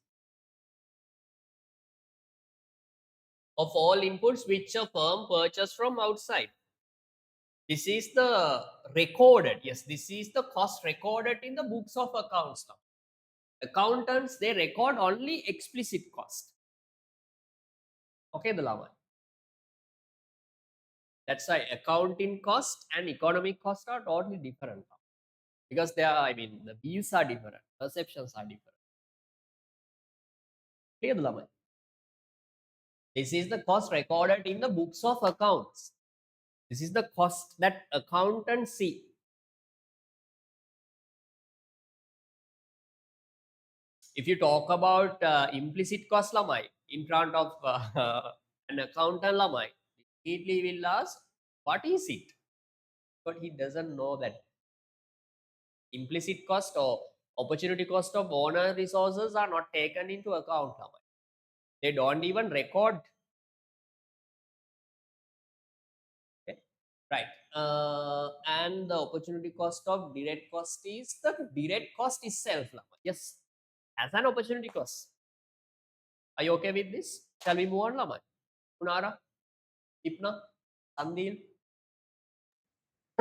of all inputs which a firm purchased from outside. This is the recorded. Yes, this is the cost recorded in the books of accounts now. Accountants, they record only explicit cost. Okay, the lama. That's why accounting cost and economic cost are totally different now. Because they are, I mean, the views are different, perceptions are different. Clear, the lama? This is the cost recorded in the books of accounts. This is the cost that accountants see. If you talk about implicit cost lamai in front of an accountant lamai, immediately will ask, what is it? But he doesn't know that implicit cost or opportunity cost of owner resources are not taken into account lamai. They don't even record. Okay. Right. And the opportunity cost of direct cost is the direct cost itself lamai. Yes, as an opportunity cost. Are you okay with this? Shall we move on lamai? Kunara? Ipna? Sandil?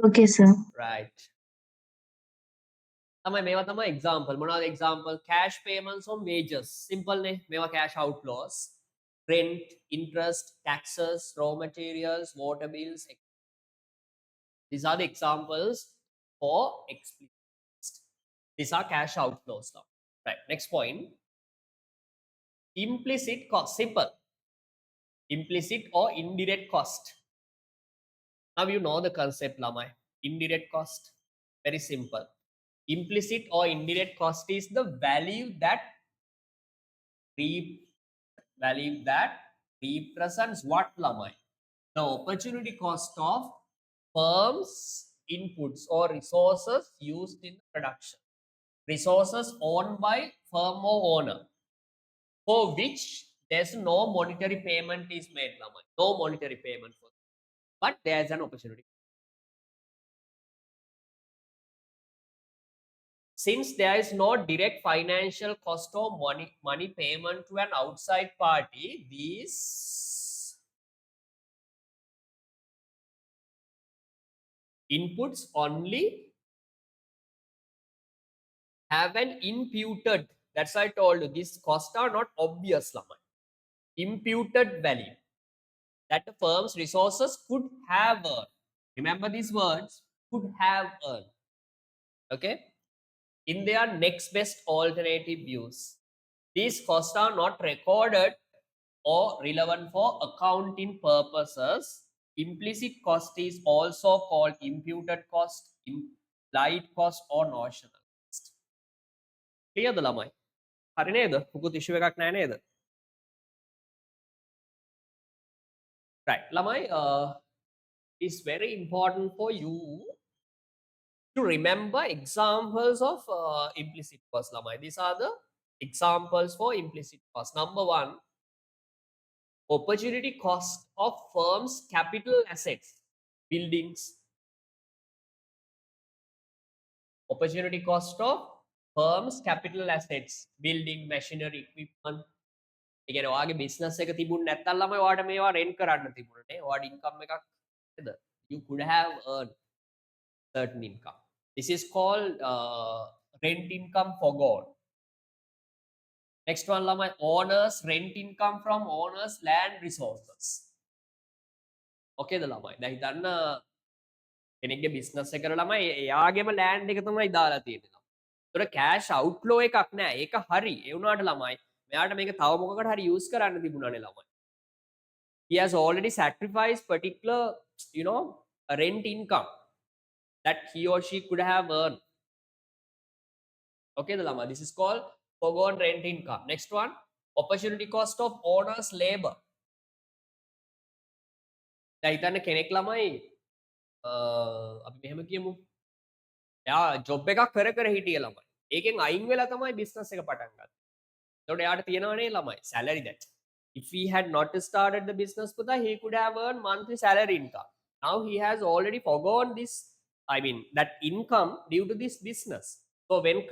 Okay, sir. Right. තමයි මේවා තමයි example. මොනවද example? Cash payments on wages. Simple නේ. මේවා cash outflows. Rent, interest, taxes, raw materials, water bills. These are the examples for explicit cost. These are cash outflows now. Right. Next point. Implicit cost. Simple. Implicit or indirect cost. Now you know the concept, Lamai. Indirect cost. Very simple. Implicit or indirect cost is the value that represents what, Lamai? The opportunity cost of firms' inputs or resources used in production. Resources owned by firm or owner, for which there's no monetary payment is made, Lamai. No monetary payment for, but there's an opportunity. Since there is no direct financial cost or money payment to an outside party, these inputs only have an imputed, that's why I told you, these costs are not obvious, Lama. Imputed value that the firm's resources could have earned. Remember these words, could have earned. Okay? In their next best alternative use. These costs are not recorded or relevant for accounting purposes. Implicit cost is also called imputed cost, implied cost, or notional cost. Clear the lamai? හරි නේද? පුකුත් issue එකක් නැහැ නේද? Right. lamai, it's very important for you to remember examples of implicit cost, lamai. These are the examples for implicit cost. Number one, opportunity cost of firms' capital assets, buildings. Opportunity cost of firms' capital assets, building, machinery, equipment. ඒ කියන්නේ ඔයාගේ business එක තිබුණ නැත්නම් ළමයි ඔයාට මේවා rent කරන්න තිබුණා නේ. ඔයාට income එකක් නේද? You could have earned certain income. This is called rent income forgone. Next one ළමයි, owners rent income from owners land resources. Okay ද ළමයි? දැන් හිතන්න කෙනෙක්ගේ business එකකට ළමයි එයාගේම land එක තමයි දාලා තියෙන්නේ. ඒතර cash outflow එකක් නෑ. ඒක හරි. ඒ වුණාට ළමයි මෙයාට මේක තව මොකකට හරි use කරන්න තිබුණානේ ළමයි. He has already sacrificed particular, a rent income that he or she could have earned. Okay, the lama. This is called foregone rent income. Next one, opportunity cost of owner's labor. දැන් හිතන්න කෙනෙක් ළමයි අපි මෙහෙම කියමු. එයා job එකක් කර හිටිය ළමයි. ඒකෙන් අයින් වෙලා තමයි බිස්නස් එක පටන් ගත්තේ. එතකොට එයාට තියෙනවනේ ළමයි salary that. If he had not started the business පුතා, he could have earned monthly salary income. Now he has already forgone this, I mean that income due to this business. So when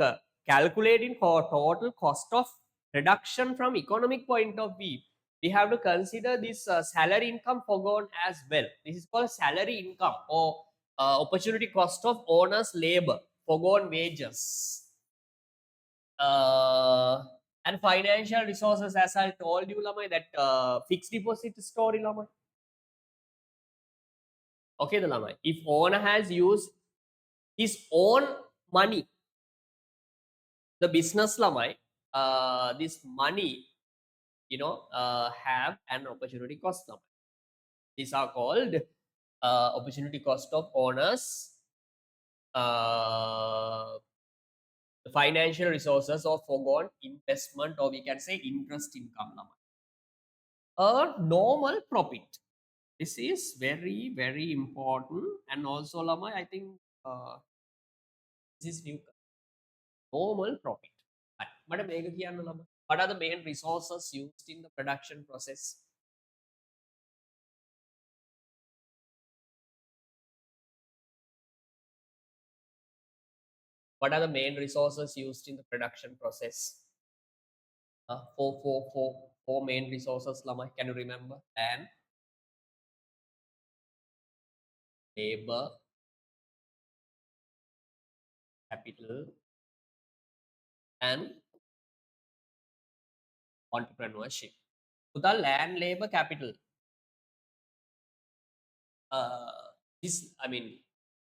calculating for total cost of reduction from economic point of view, we have to consider this salary income forgone as well. This is called salary income or opportunity cost of owner's labor, forgone wages. And financial resources, as I told you, Lamai, that fixed deposit story, Lamai. Okay, the Lamai. If owner has used his own money, the business, Lamai, this money, have an opportunity cost, Lamai. These are called opportunity cost of owners, the financial resources or foregone investment, or we can say interest income, Lamai. A normal profit. This is very, very important. And also, Lama, I think this is new. Normal profit. What are the main resources used in the production process? What are the main resources used in the production process? Four main resources, Lama. Can you remember? Land, labor, capital, and entrepreneurship. The land, labor, capital.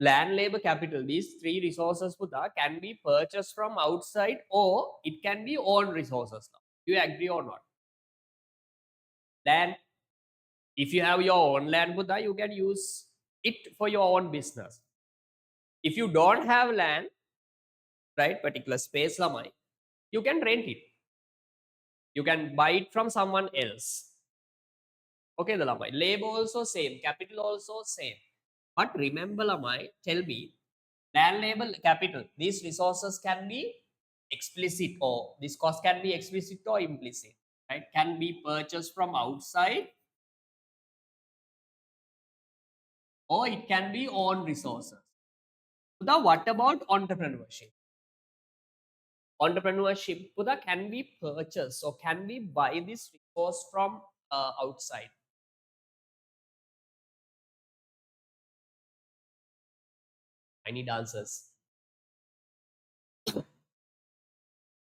Land, labor, capital, these three resources can be purchased from outside or it can be own resources. Do you agree or not? Land, if you have your own land, you can use it for your own business. If you don't have land, right, particular space, you can rent it. You can buy it from someone else. Okay, the Lamai. Labor also same, capital also same. But remember, Lamai, tell me, land, labor, capital, these resources can be explicit, or this cost can be explicit or implicit, right? Can be purchased from outside or it can be own resources. Now, what about entrepreneurship? Entrepreneurship can be purchased or can we buy this resource from outside? I need answers.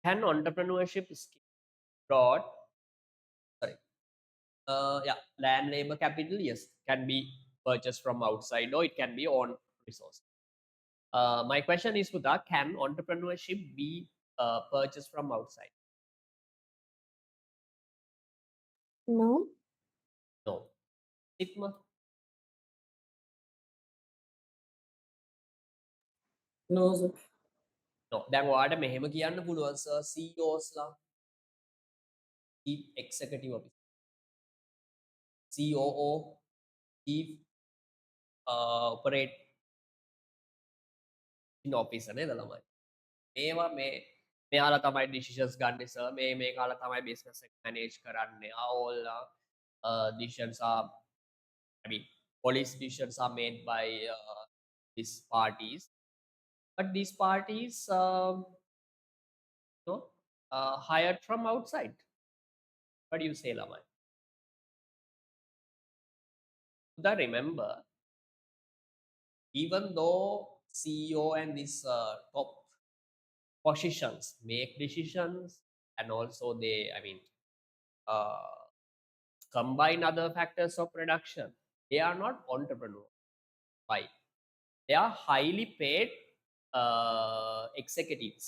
Can entrepreneurship skill brought, land, labor, capital, yes, can be purchased from outside or it can be own resource. My question is, can entrepreneurship be purchased from outside? No. No. Sigma? No, sir. No. දැන් ඔයාලට මෙහෙම කියන්න පුළුවන් sir, CEOs ලා, Chief Executive Officer, COO, Chief Operating Officer නේද ළමයි. මේවා මෙයාලා තමයි decisions ගන්න sir. මේ කාලා තමයි business එක manage කරන්නේ. All decisions are, I mean, policy decisions are made by these parties. But these parties, hired from outside. What do you say, Lamai? Remember, even though CEO and these top positions make decisions and also they, combine other factors of production, they are not entrepreneurs. Why? They are highly paid executives.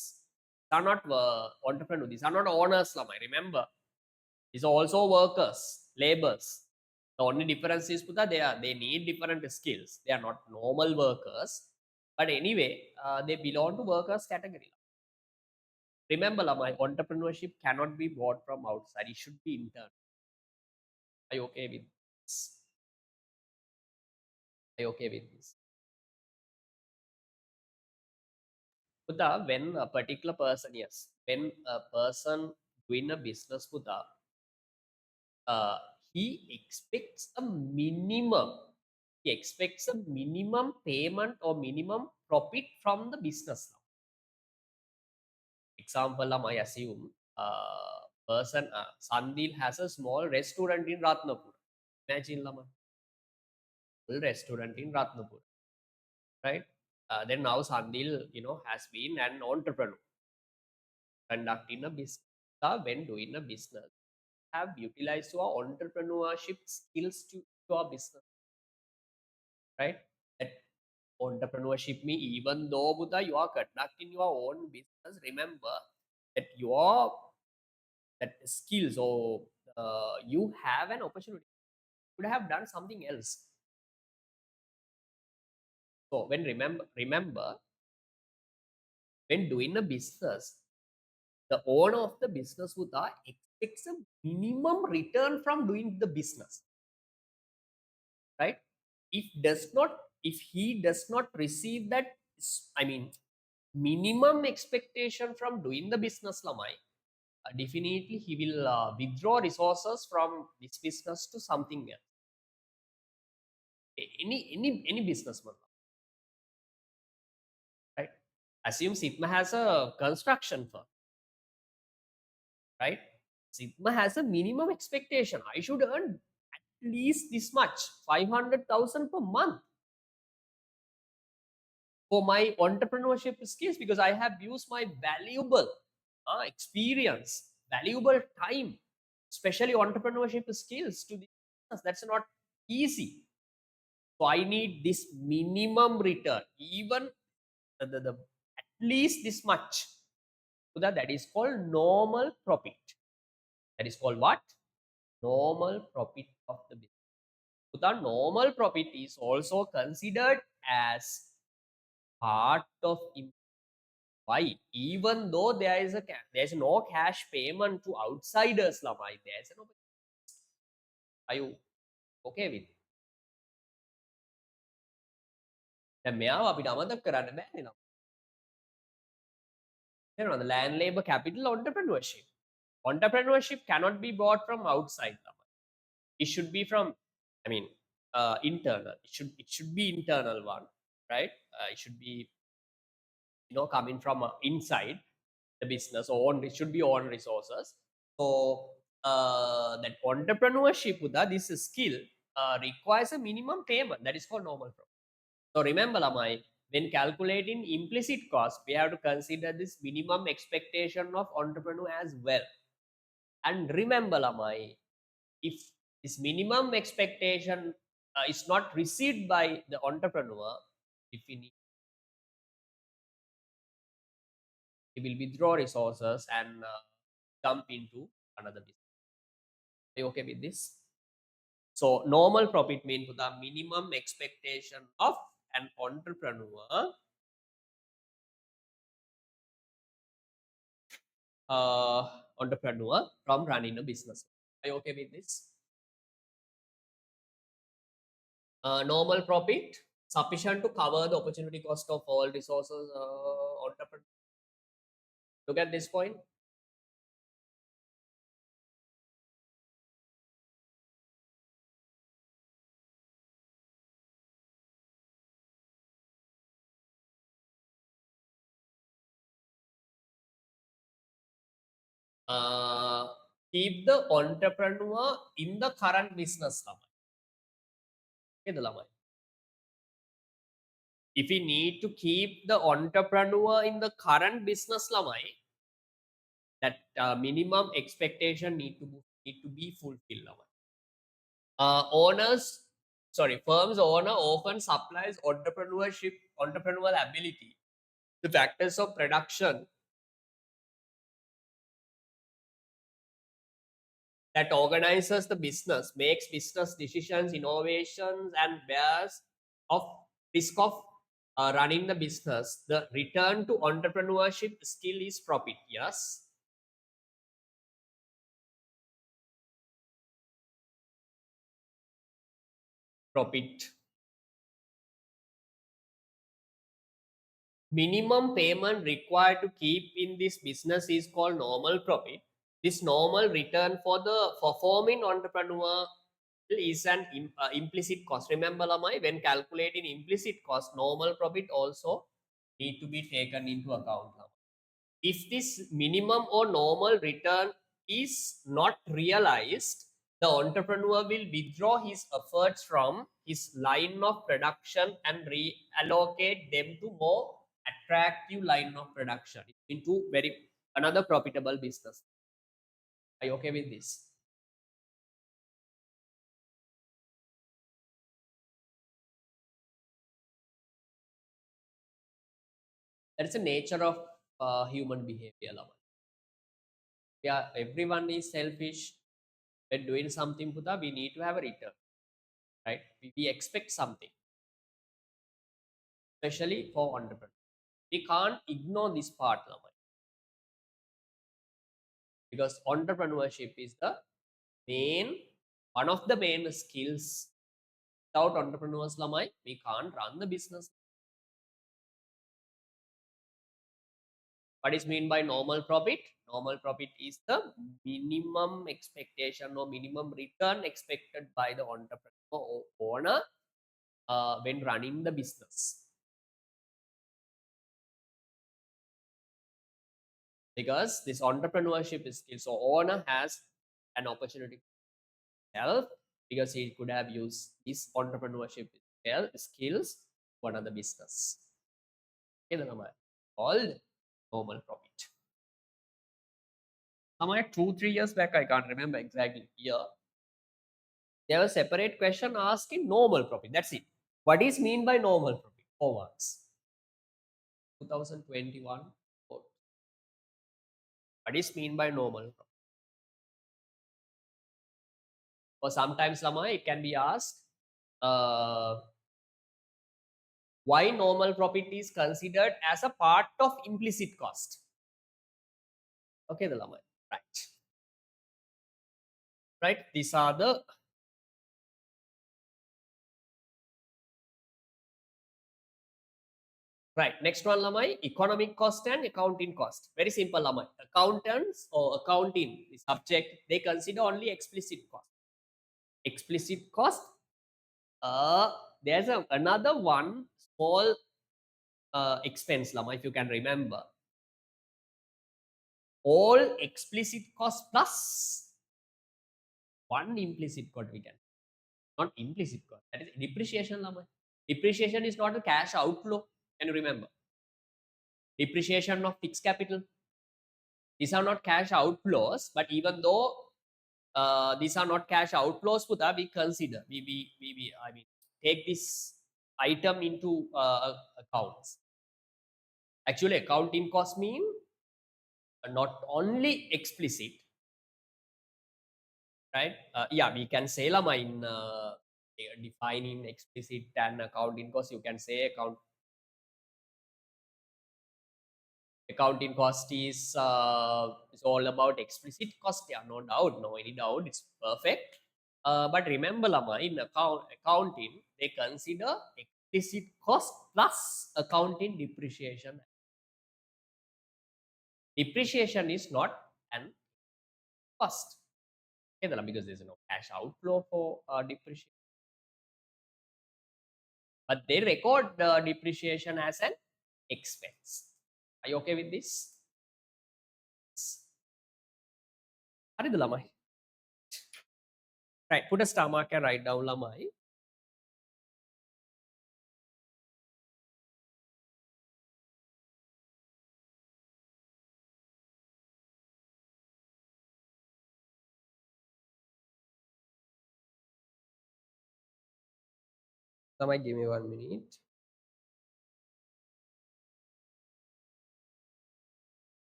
They are not entrepreneurs. These are not owners, Lamai. Remember, these are also workers, laborers. The only difference is they need different skills. They are not normal workers. But anyway, they belong to workers category. remember, my entrepreneurship cannot be bought from outside. It should be internal. Are you okay with this? Are you okay with this? Buddha, when a particular person, yes, when a person doing a business, Buddha, uh, he expects a minimum. He expects a minimum payment or minimum profit from the business. Example, I assume person Sandil has a small restaurant in Ratnapur. Imagine Lama, full restaurant in Ratnapur, right? Then now Sandil, has been an entrepreneur conducting a business. When doing a business, have utilized your entrepreneurship skills to your business, right? That entrepreneurship means even though Buddha, you are conducting your own business, remember that your that skills or you have an opportunity. You could have done something else. So when remember when doing a business, the owner of the business Buddha expects a minimum return from doing the business, right? If he does not receive that, I mean, minimum expectation from doing the business, Lamai, definitely he will withdraw resources from this business to something else. Any businessman, right? Assume Sigma has a construction firm, right? Sigma has a minimum expectation. I should earn at least this much, 500,000 per month for my entrepreneurship skills, because I have used my valuable experience, valuable time, especially entrepreneurship skills to the business. That's not easy. So I need this minimum return, even the at least this much. So that is called normal profit. That is called what? Normal profit of the business. So the normal profit is also considered as part of why, even though there's no cash payment to outsiders, Lamai, there's an opportunity. Are you okay with it? දැන් මෙයාව අපිට අමතක කරන්න බෑනේ ළමයි. තේරෙනවද? Land labor capital entrepreneurship. Entrepreneurship cannot be bought from outside, ළමයි. It should be from, I mean, internal. It should be internal one, right? It should be coming from inside the business, or it should be own resources. So that entrepreneurship, this skill requires a minimum payment. That is called normal profit. So remember, Lamai, when calculating implicit cost, we have to consider this minimum expectation of entrepreneur as well. And remember, Lamai, if this minimum expectation is not received by the entrepreneur, if he will withdraw resources and jump into another business. Are you okay with this? So normal profit means the minimum expectation of an entrepreneur from running a business. Are you okay with this? Normal profit sufficient to cover the opportunity cost of all resources. Entrepreneur. Look at this point. Keep the entrepreneur in the current business. If we need to keep the entrepreneur in the current business, that minimum expectation need to be fulfilled. Firms owner often supplies entrepreneurial ability, the factors of production that organizes the business, makes business decisions, innovations, and bears of risk of running the business, the return to entrepreneurship skill is profit. Yes. Profit. Minimum payment required to keep in this business is called normal profit. This normal return for the performing entrepreneur is an implicit cost. Remember, Lamai, when calculating implicit cost, normal profit also need to be taken into account. If this minimum or normal return is not realized, the entrepreneur will withdraw his efforts from his line of production and reallocate them to more attractive line of production into another profitable business. Are you okay with this? That's the nature of human behavior. Yeah, everyone is selfish. When doing something, Puta, we need to have a return, right? We expect something, especially for entrepreneurs. We can't ignore this part, Lamai, because entrepreneurship is the one of the main skills. Without entrepreneurs, Lamai, we can't run the business. What is mean by normal profit? Normal profit is the minimum expectation or minimum return expected by the entrepreneur or owner when running the business. Because this entrepreneurship skill, so owner has an opportunity to help because he could have used his entrepreneurship skills for another business. Okay, then called normal profit. Somewhere 2-3 years back, I can't remember exactly here. There was a separate question asking normal profit. That's it. What is mean by normal profit? 4 marks. 2021. What is mean by normal profit? Or sometimes, Lama, it can be asked why normal profit is considered as a part of implicit cost. Okay, the Lama. Right. Right. These are the right. Next one, Lamai, economic cost and accounting cost. Very simple, Lamai. Accountants or accounting, the subject, they consider only explicit cost. Explicit cost. There's another one small expense, Lama, if you can remember. All explicit cost plus one implicit cost we can. Not implicit cost. That is depreciation, Lama. Depreciation is not a cash outflow. Can you remember? Depreciation of fixed capital. These are not cash outflows, but even though these are not cash outflows, Puta, we consider, I mean, take this item into accounts. Actually, accounting costs mean not only explicit, right? Yeah, we can say Lama in defining explicit and accounting costs. You can say accounting cost is all about explicit cost. Yeah, no doubt, no any doubt. It's perfect. But remember, Lama, in accounting, they consider explicit cost plus accounting depreciation. Depreciation is not an cost. Okay, because there's no cash outflow for depreciation. But they record the depreciation as an expense. Are you okay with this? Haridu Lamai. Right, put a star mark and write down Lamai. Lamai, give me 1 minute.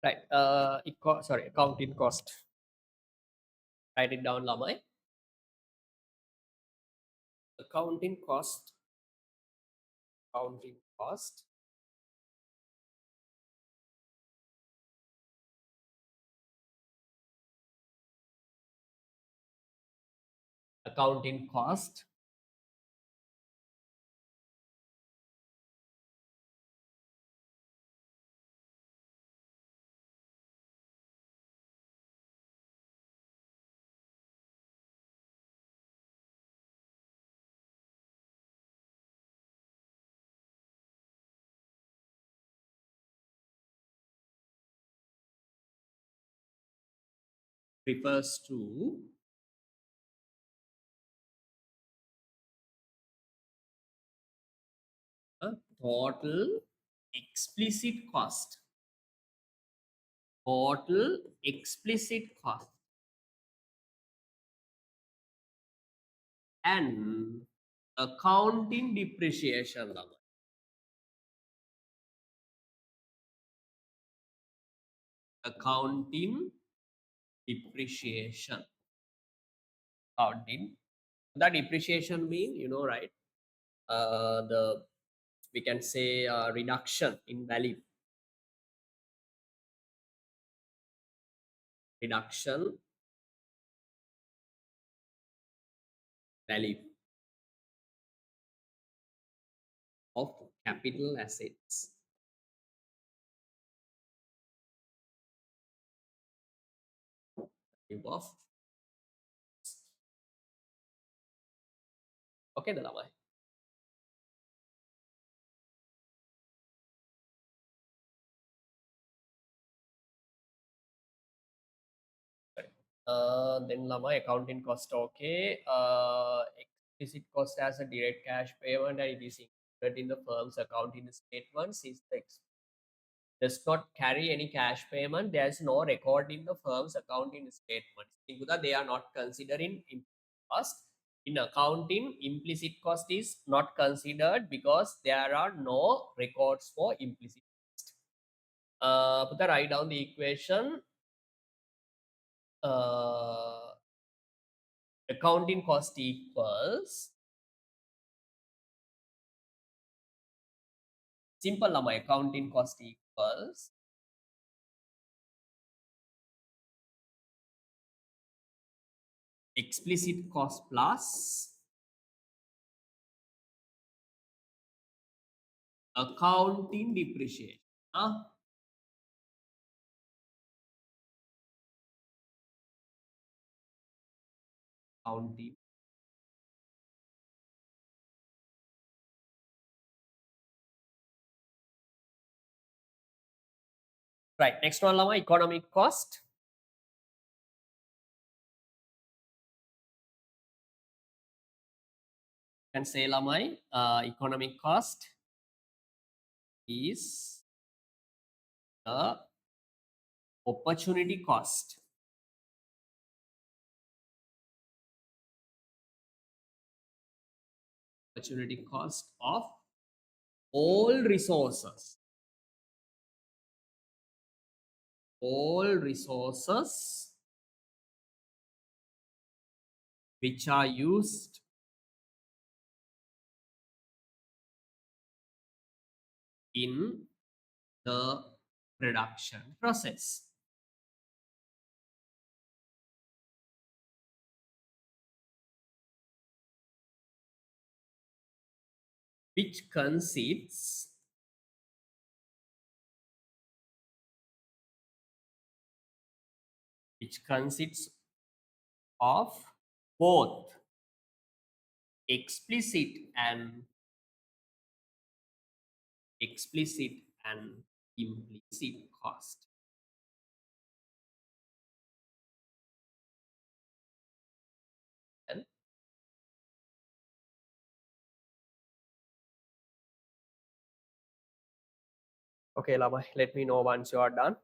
Right. Accounting cost. Write it down, Lamai. Accounting cost. Accounting cost. Accounting cost. Refers to a total explicit cost. Total explicit cost. And accounting depreciation, Lamai. Accounting depreciation. Accounting. That depreciation mean, you know, right? The we can say reduction in value. Reduction value of capital assets. Value of okay, the Lamai. Then Lamai accounting cost. Okay. Explicit cost as a direct cash payment and it is included in the firm's accounting statements is the does not carry any cash payment. There is no record in the firm's accounting statements. They are not considering implicit cost. In accounting, implicit cost is not considered because there are no records for implicit cost. Write down the equation. Accounting cost equals simple Lama accounting cost equals explicit cost plus accounting depreciation. Accounting right. Next one Lama economic cost. Can say Lamai economic cost is the opportunity cost. Opportunity cost of all resources. All resources which are used in the production process. Which consists of both explicit and implicit cost. And okay, Lama, let me know once you are done.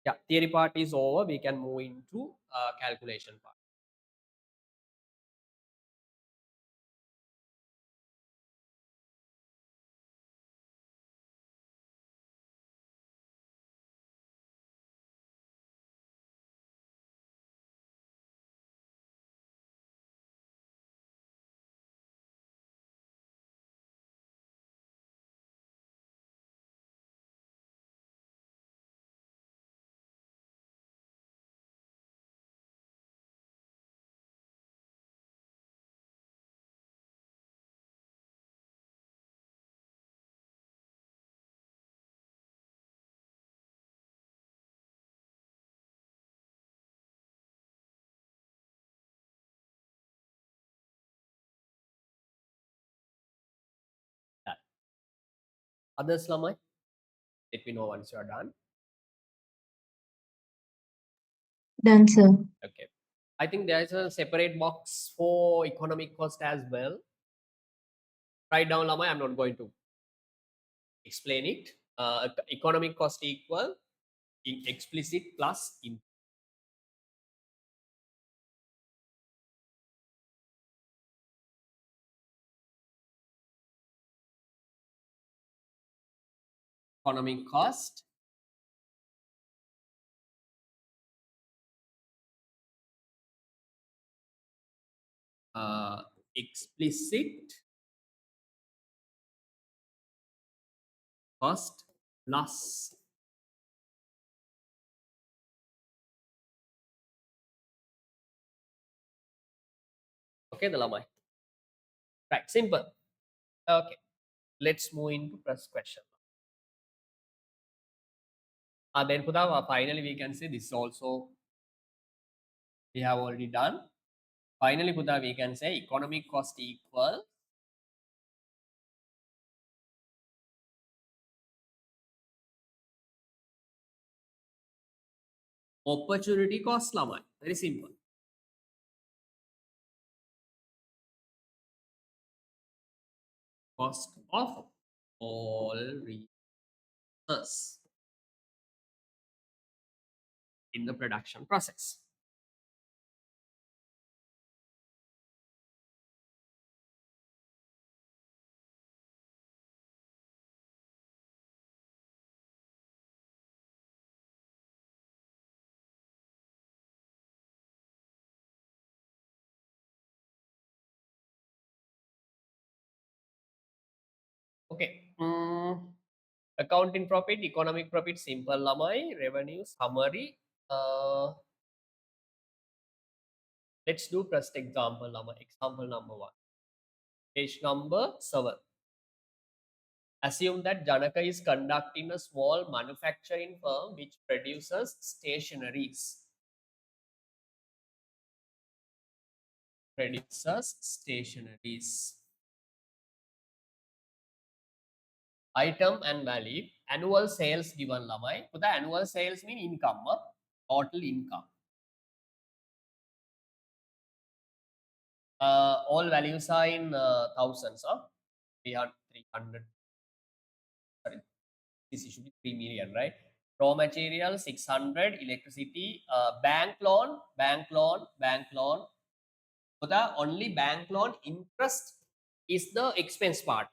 Yeah, theory part is over. We can move into calculation part. Others, Lamai? Let me know once you are done. Done, sir. Okay. I think there is a separate box for economic cost as well. Write down, Lamai. I'm not going to explain it. Economic cost equal explicit plus in. Economic cost explicit cost plus okay the Lamai. Right, simple. Okay, let's move into first question. Then Pudawa, finally we can say this also we have already done. Finally Puda, we can say economic cost equal opportunity cost, Lamai. Very simple. Cost of all resources in the production process. Okay. Accounting profit, economic profit, simple Lamai, revenue, summary. Let's do first example, Lamai. Example number 1. Page number 7. Assume that Janaka is conducting a small manufacturing firm which produces stationaries. Item and value. Annual sales given Lamai. So the annual sales mean income, total income. All values are in thousands, 300. Sorry, this should be 3 million, right? Raw material 600, electricity, bank loan. So the only bank loan interest is the expense part.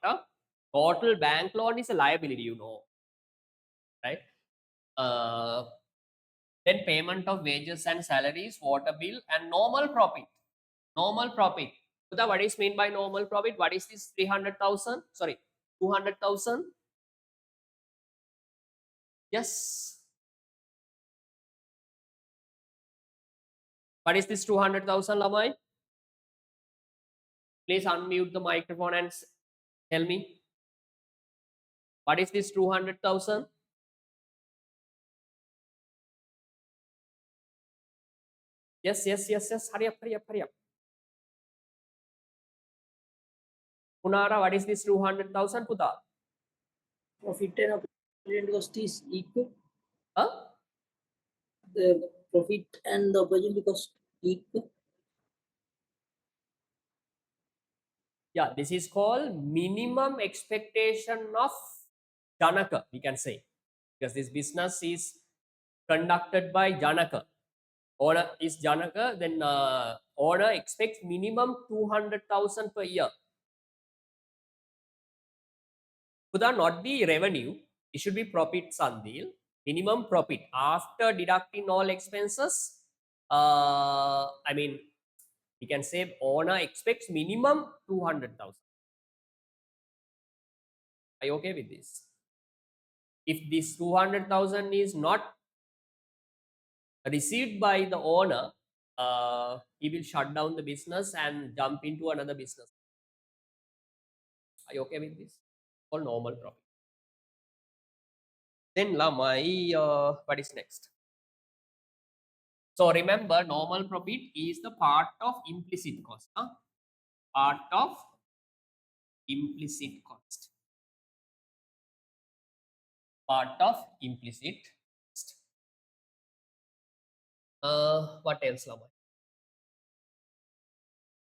Total bank loan is a liability, you know, right? Then payment of wages and salaries, water bill, and normal profit. Normal profit. So the what is mean by normal profit? What is this 300,000? Sorry, 200,000. Yes. What is this 200,000, Lamai? Please unmute the microphone and tell me. What is this 200,000? Yes. Hurry up. Punara, what is this 200,000, Puta? Profit and opportunity cost is equal. Huh? The profit and the opportunity cost equal. Yeah, this is called minimum expectation of Janaka, we can say. Because this business is conducted by Janaka. Owner is Janaka, then owner expects minimum 200,000 per year. Puda, not the revenue, it should be profit Sandil. Minimum profit after deducting all expenses. I mean, we can say owner expects minimum 200,000. Are you okay with this? If this 200,000 is not received by the owner, he will shut down the business and jump into another business. Are you okay with this? Or normal profit. Then Lamai, what is next? So remember, normal profit is the part of implicit cost. Part of implicit cost. part of implicit cost. What else, Lama?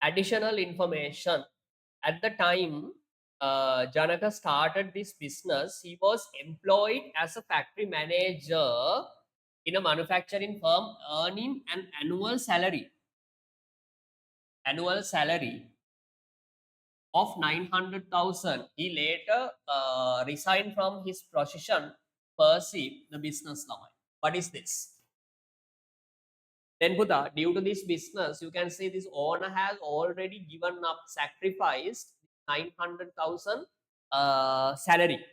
Additional information. At the time Janaka started this business, he was employed as a factory manager in a manufacturing firm, earning an annual salary of 900,000. He later resigned from his position, perceive the business line. What is this? Then Buddha, due to this business, you can see this owner has already given up, sacrificed 900,000 salary.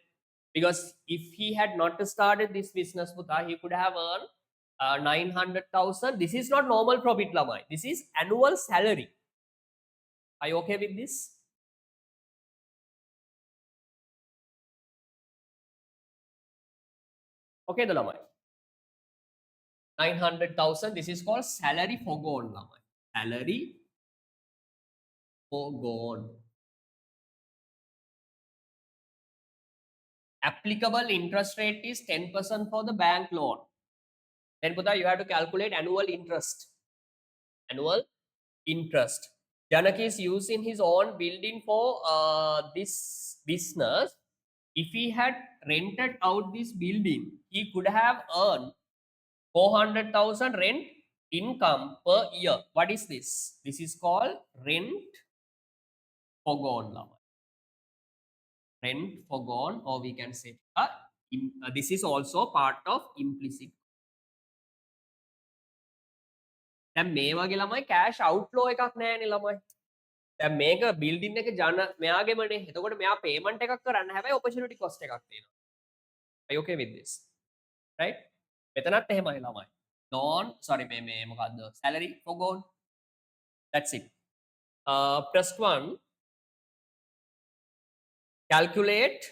Because if he had not started this business, Buddha, he could have earned 900,000. This is not normal profit, Lamai. This is annual salary. Are you okay with this? Okay, the Lamai. 900,000. This is called salary forgone, Lamai. Salary forgone. Applicable interest rate is 10% for the bank loan. Then Buddha, you have to calculate annual interest. Annual interest. Janak is using his own building for this business. If he had rented out this building, he could have earned 400,000 rent income per year. What is this? This is called rent forgone. Rent forgone, or we can say this is also part of implicit. දැන් මේ වගේ ළමයි cash අවුට්ෆ්ලෝ එකක් නෑනේ ළමයි. දැන් මේක building එක ජන මෙයාගේමනේ. එතකොට මෙයා පේමන්ට් එකක් කරන්න හැබැයි ඔපචුනිටි කොස්ට් එකක් තියෙනවා. Are you okay with this? Right? මෙතනත් එහෙමයි ළමයි. loan sorry මේ මොකද්ද? salary forgone. That's it. Press 1. Calculate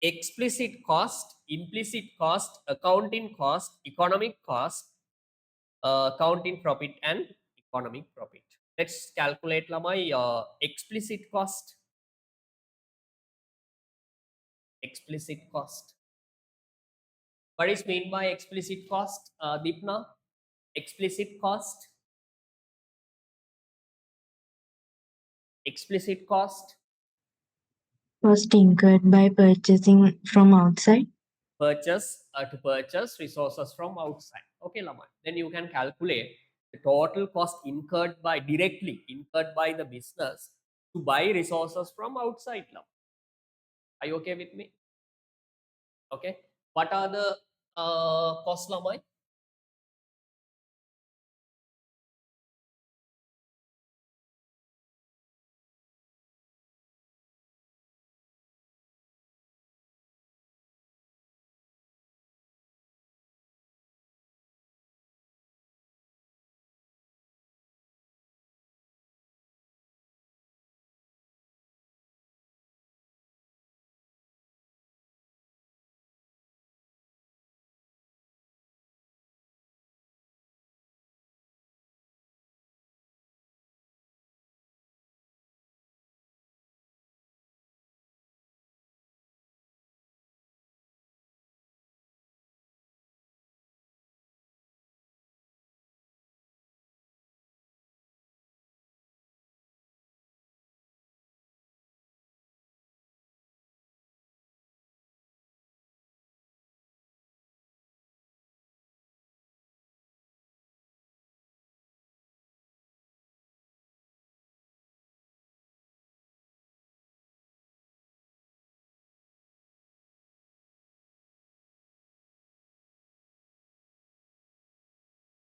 explicit cost, implicit cost, accounting cost, economic cost, accounting profit and economic profit. Let's calculate lamai explicit cost. Explicit cost. What is meant by explicit cost, Deepna? Explicit cost. Explicit cost. Cost incurred by purchasing from outside. Purchase to purchase resources from outside. Okay, Lama. Then you can calculate the total cost incurred by directly incurred by the business to buy resources from outside. Lama. Are you okay with me? Okay. What are the costs, Lama?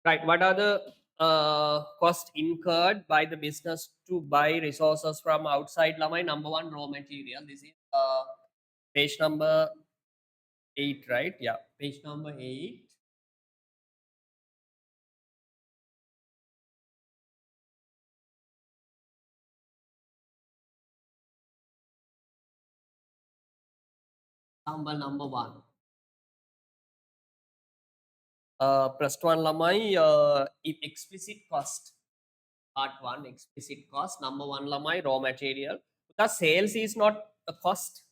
Right. What are the costs incurred by the business to buy resources from outside? Lamai, number 1, raw material. This is page number 8, right? Yeah, page number 8. Number 1. Press 1 lamai explicit cost. Part 1 explicit cost. Number 1 lamai raw material. Because sales is not a cost.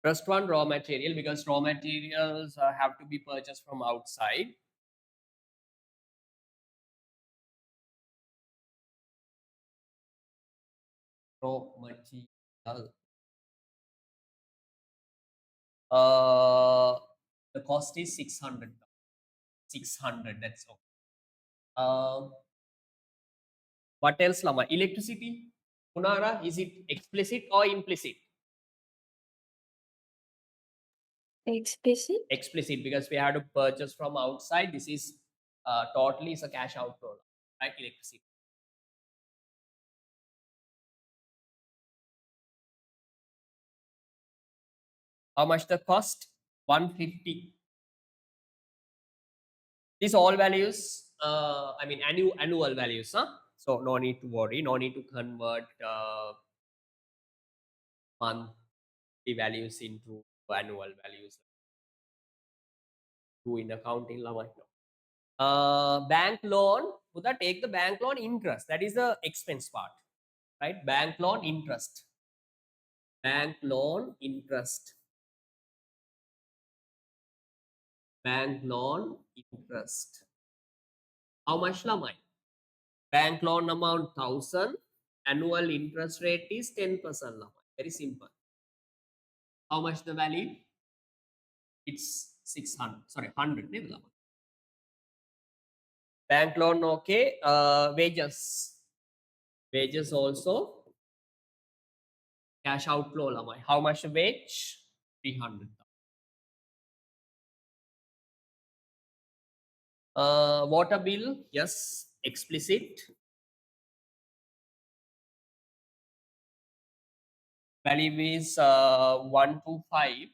First one, raw material, because raw materials have to be purchased from outside. Raw material. The cost is 600. 600, that's okay. What else, Lama? Electricity. Kunara, is it explicit or implicit? Explicit. Explicit, because we have to purchase from outside. This is totally is a cash outflow, right? Electricity. How much the cost? 150. These all values, I mean annual values, huh? So no need to worry, no need to convert monthly values into annual values. Do in accounting, Lama. Bank loan, Buddha, take the bank loan interest. That is the expense part, right? Bank loan interest. Bank loan interest. Bank loan interest. How much, Lama? Bank loan amount 1000. Annual interest rate is 10%, Lama. Very simple. How much the value? It's 600. Sorry, 100. ne Lama. Bank loan, okay. Wages. Wages also. Cash outflow, Lama. How much wage? 300. Water bill, yes, explicit. Value is 125.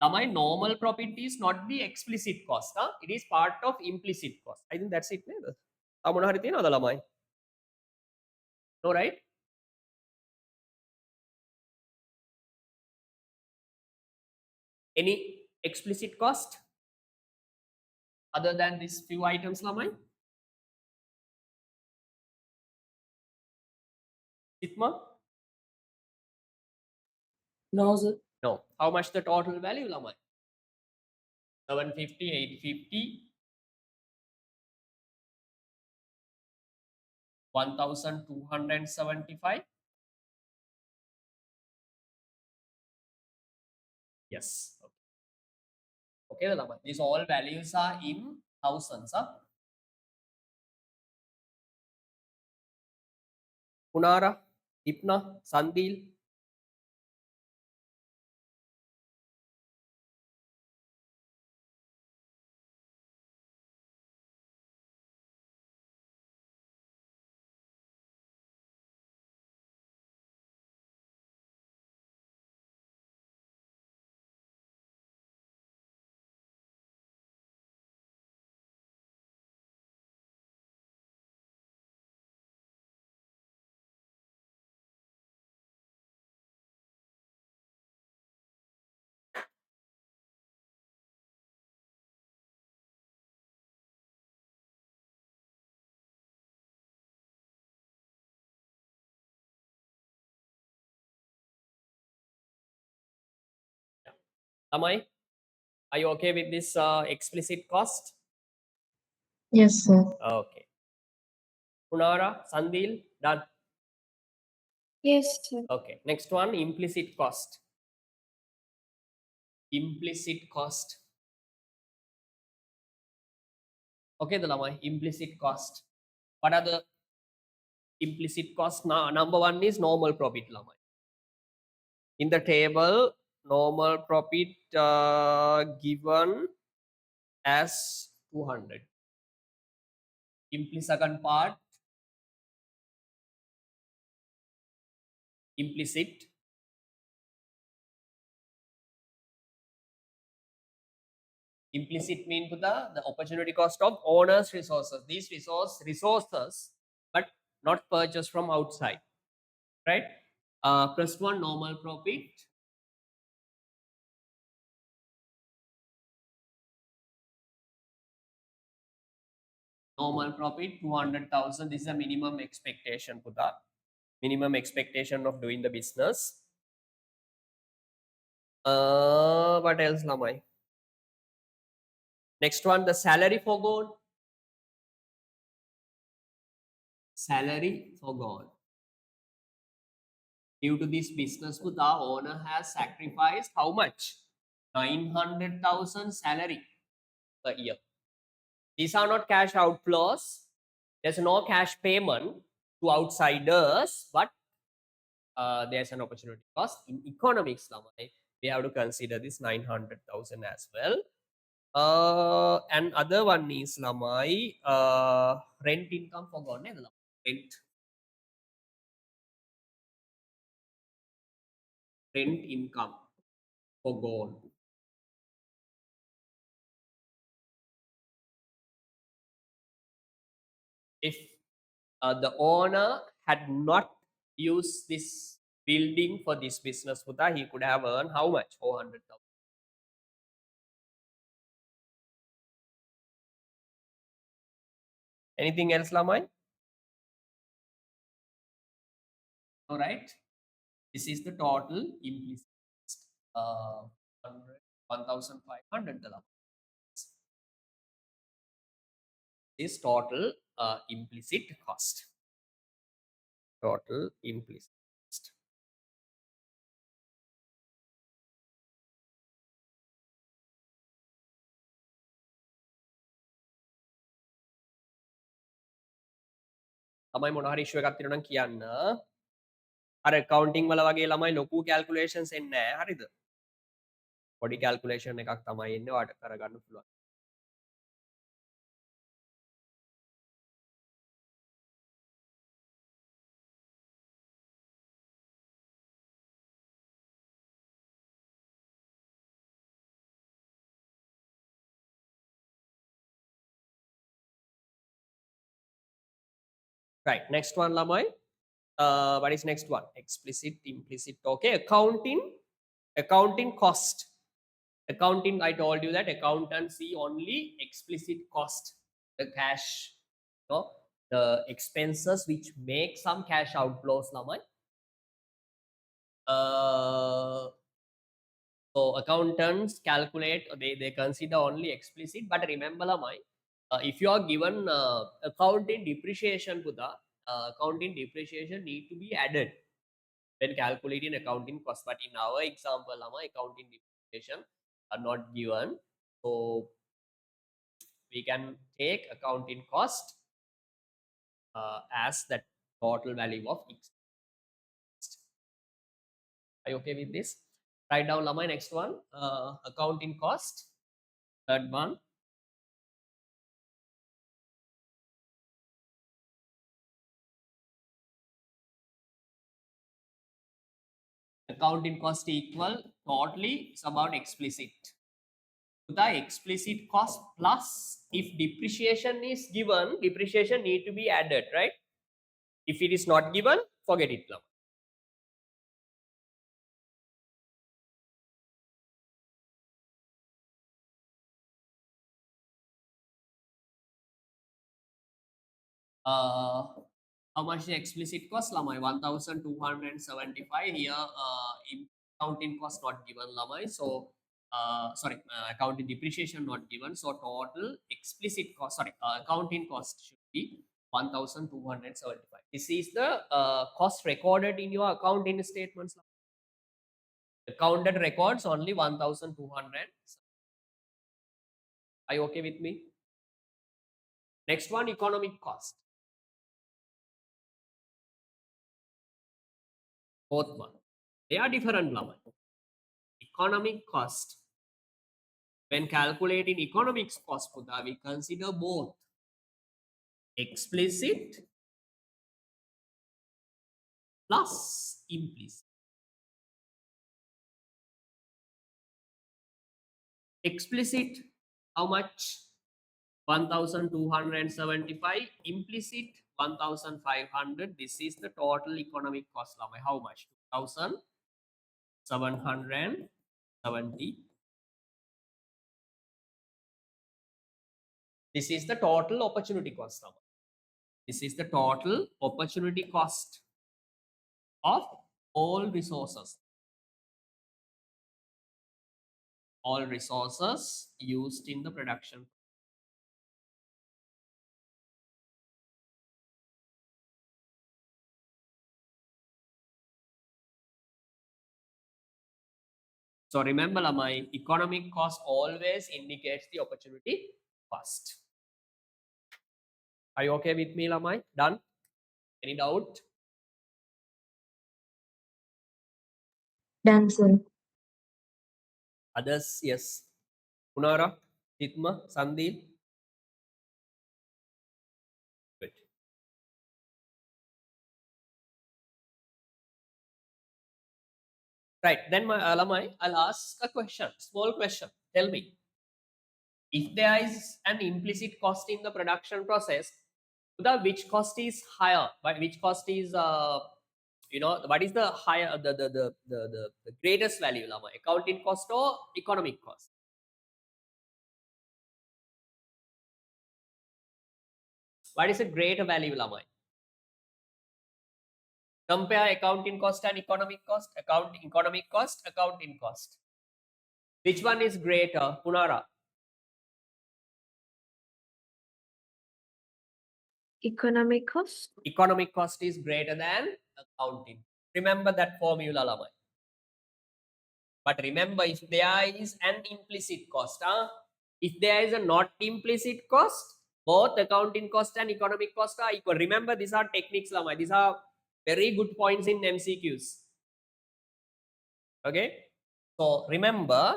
Now my normal profit is not the explicit cost. Huh? It is part of implicit cost. I think that's it. No, right? Any explicit cost other than these few items, Lamai? Itma? No, sir. No. How much the total value, Lamai? 750, 850, 1275. Yes. Okay, Lamai. These all values are in thousands. Huh? Punara, Ipna, Sandil. Lamai, are you okay with this explicit cost? Yes, sir. Okay. Punara, Sandil, done. Yes, sir. Okay. Next one, implicit cost. Implicit cost. Okay, the Lamai, implicit cost. What are the implicit costs? Number one is normal profit, Lamai. In the table, normal profit given as 200. Second part, implicit. Implicit mean to the opportunity cost of owner's resources. These resources, but not purchased from outside, right? Plus one, normal profit. Normal profit 200,000. This is a minimum expectation, Puta. Minimum expectation of doing the business. What else lamai? Next one, the salary forgone. Salary forgone. Due to this business, the owner has sacrificed how much? 900,000 salary per year. These are not cash outflows. There's no cash payment to outsiders, but there's an opportunity cost. In economics, we have to consider this 900,000 as well. And other one is lamai rent income forgone. Rent income forgone. If the owner had not used this building for this business, he could have earned how much? 400,000. Anything else, Lamai? All right. This is the total implicit cost. 1,500. This total implicit cost. Total implicit cost. තමයි මොන හරි issue එකක් තියෙනවා නම් කියන්න. අර accounting වල වගේ ළමයි ලොකු calculations එන්නේ නැහැ. හරිද? පොඩි calculation එකක් තමයි එන්නේ. ඔයාලට කරගන්න පුළුවන්. Right, next one lamai. What is next one? Explicit, implicit. Okay, accounting cost. Accounting, I told you that accountants see only explicit cost, the cash, the expenses which make some cash outflows lamai. So accountants calculate, they consider only explicit, but remember lamai, if you are given accounting depreciation, accounting depreciation need to be added when calculating accounting cost. But in our example, accounting depreciation are not given. So we can take accounting cost as the total value of X. Are you okay with this? Write down Lamai, next one, accounting cost. Third one. Accounting cost equal totally it's about explicit. The explicit cost plus if depreciation is given, depreciation need to be added, right? If it is not given, forget it now. How much the explicit cost lamai? 1,275 here. Accounting cost not given lamai. So sorry, accounting depreciation not given. So total explicit cost, sorry, accounting cost should be 1,275. This is the cost recorded in your accounting statements. Accounted records only 1,200. Are you okay with me? Next one, economic cost. Both one. They are different. Economic cost. When calculating economics cost, we consider both explicit plus implicit. Explicit, how much? 1,275. Implicit, 1,500. This is the total economic cost. How much? 2,770. This is the total opportunity cost. This is the total opportunity cost of all resources. all resources used in the production. So remember, my economic cost always indicates the opportunity cost. Are you okay with me, Lamai? Done? Any doubt? Done, sir. Others, yes. Punara, Hitma, Sandeep. Good. Right. Then, my Lamai, I'll ask a question, small question. Tell me, if there is an implicit cost in the production process, the which cost is higher? But which cost is what is the higher the greatest value, Lama? Accounting cost or economic cost? What is a greater value, Lama? Compare accounting cost and economic cost. Economic cost, accounting cost. Which one is greater, Punara? Economic cost. Economic cost is greater than accounting. Remember that formula, Lama. But remember, if there is an implicit cost, if there is a not implicit cost, both accounting cost and economic cost are equal. Remember, these are techniques, Lama. These are very good points in MCQs. Okay. So remember,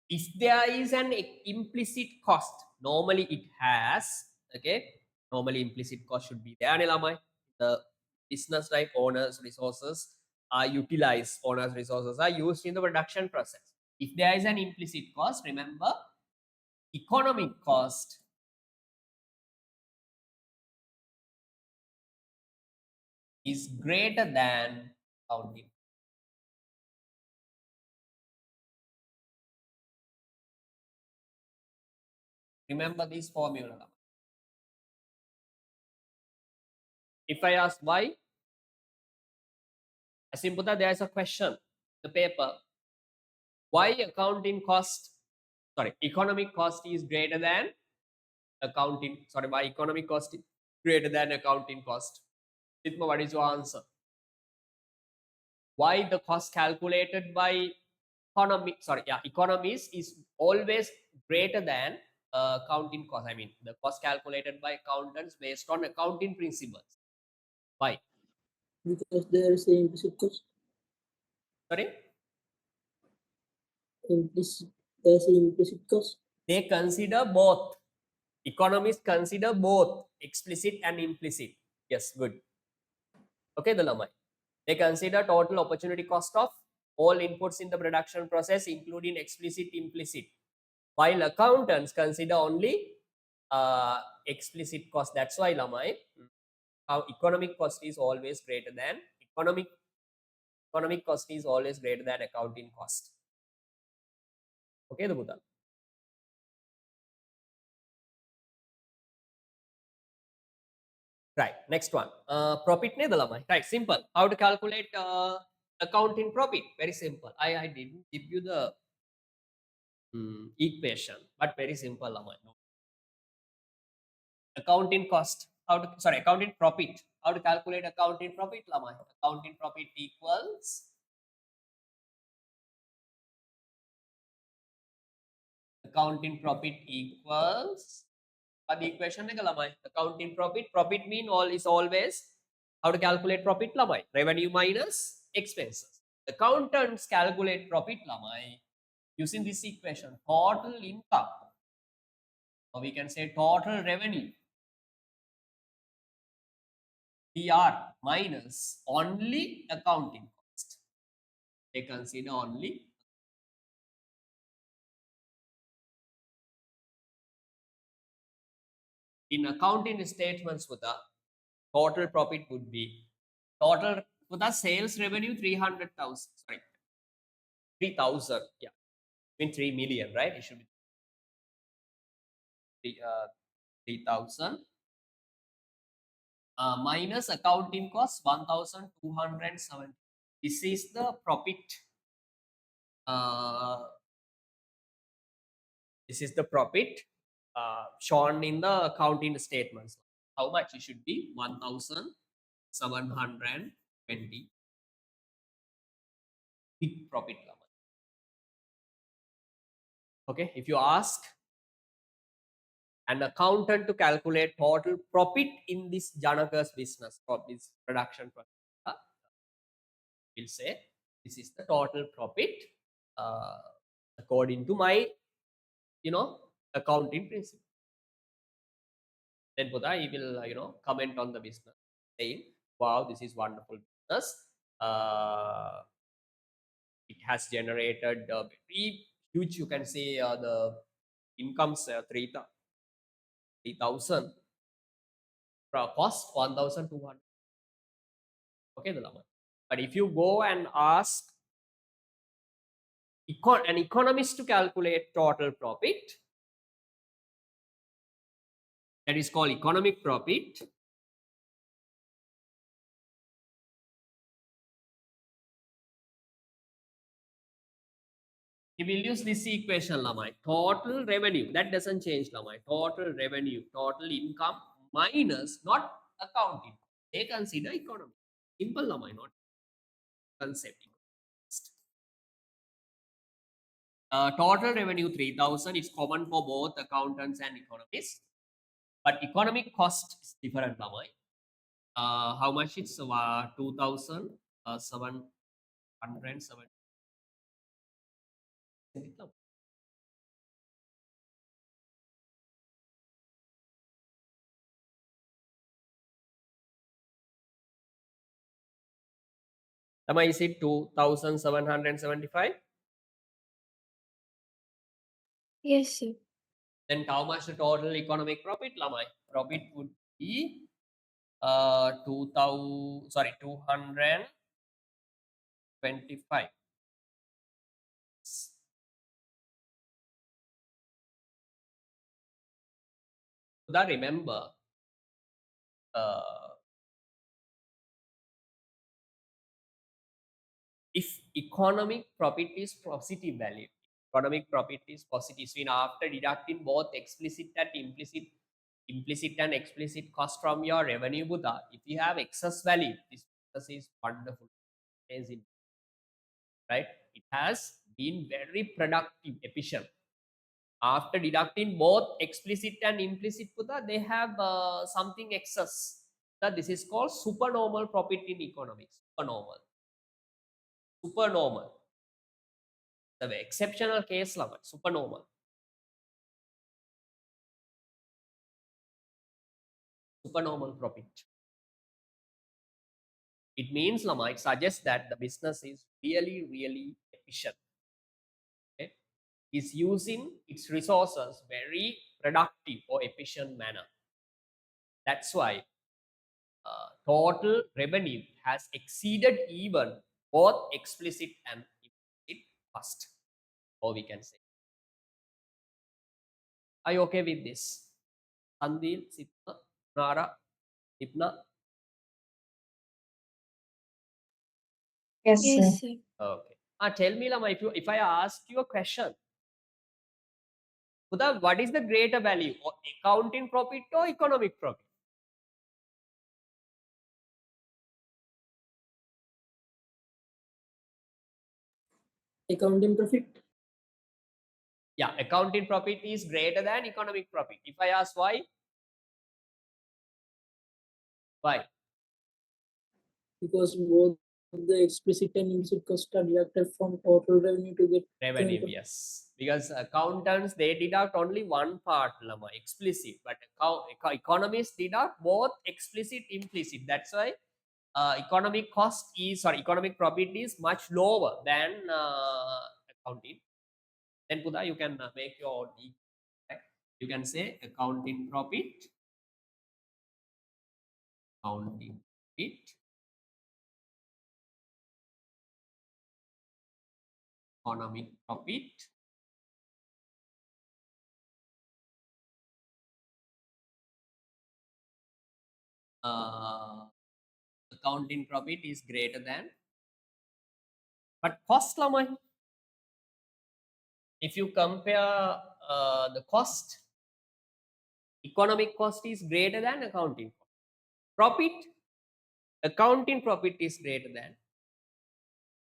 if there is an implicit cost, normally it has, okay, normally implicit cost should be there, Lamai. The business, like owners resources are utilized, owners resources are used in the production process. If there is an implicit cost, remember, economic cost is greater than accounting. Remember this formula, Lamai. If I ask why, Asimputha, there is a question, the paper. Why accounting cost, sorry, economic cost is greater than accounting, sorry, why economic cost is greater than accounting cost? Sitma, what is your answer? Why the cost calculated by economies is always greater than accounting cost? I mean, the cost calculated by accountants based on accounting principles. Why? Because there is a implicit cost. Sorry? There's a implicit cost. They consider both. Economists consider both explicit and implicit. Yes, good. Okay, the Lamai. They consider total opportunity cost of all inputs in the production process, including explicit, implicit. While accountants consider only explicit cost. That's why, Lamai, how economic cost is always greater than economic cost is always greater than accounting cost. Okay, the Buddha. Right, next one. Profit ne Lamai. Right, simple. How to calculate accounting profit? Very simple. I didn't give you the equation, but very simple, Lamai. Accounting cost, how to, sorry, accounting profit, how to calculate accounting profit, Lamai? Accounting profit equals what the equation is, Lamai? Accounting profit mean all is always how to calculate profit, Lamai? Revenue minus expenses. Accountants calculate profit, Lamai, using this equation, total income, or we can say total revenue, TR, minus only accounting cost. They consider only in accounting statements with the total profit would be total with the sales revenue 300,000, sorry, 3,000, yeah, I mean 3 million, right? It should be 3,000 minus accounting cost 1,270. this is the profit. This is the profit shown in the accounting statements. How much it should be? 1,720. Big profit. Okay, if you ask an accountant to calculate total profit in this Janaka's business or this production process, will say this is the total profit uh, according to my accounting principle. Then Buddha, he will comment on the business saying, wow, this is wonderful business. It has generated very huge, you can say, the incomes 3,000, cost 1,200. Okay, the lama. But if you go and ask an economist to calculate total profit, that is called economic profit. He will use this equation, Lamai. Total revenue, that doesn't change, Lamai. Total revenue, total income minus not accounting. They consider economy. Simple, Lamai, not concept. Total revenue 3,000 is common for both accountants and economists. But economic cost is different, Lamai. How much it's 2,770. Lama, is it 2,775? Yes, sir. Then how much the total economic profit, Lama? Profit would be 225. So remember, if economic profit is positive value, economic profit is positive, so after deducting both explicit and explicit cost from your revenue, Buddha, if you have excess value, this is wonderful, amazing, right? It has been very productive, efficient. After deducting both explicit and implicit, Buddha, they have something excess. That this is called supernormal profit in economics. Supernormal. The exceptional case, lama, supernormal. Supernormal profit. It means, lama, it suggests that the business is really, really efficient. Okay? Is using its resources very productive or efficient manner. That's why total revenue has exceeded even both explicit and implicit cost, or we can say. Are you okay with this? Andil, Sitna, Nara, Ipna? Yes, sir. Yes, sir. Okay. Tell me, Lama, if I ask you a question, Buddha, what is the greater value, or accounting profit or economic profit? Accounting profit. Yeah, accounting profit is greater than economic profit. If I ask why? Why? Because both the explicit and implicit costs are deducted from total revenue to get Revenue, yes. Because accountants, they deduct only one part, Lama, explicit. But economists deduct both explicit, implicit. That's why economic profit is much lower than accounting. Then Buddha, you can make your own. Right? You can say accounting profit, economic profit, accounting profit is greater than But cost lamai, if you compare the cost, economic cost is greater than accounting cost. Profit, accounting profit is greater than.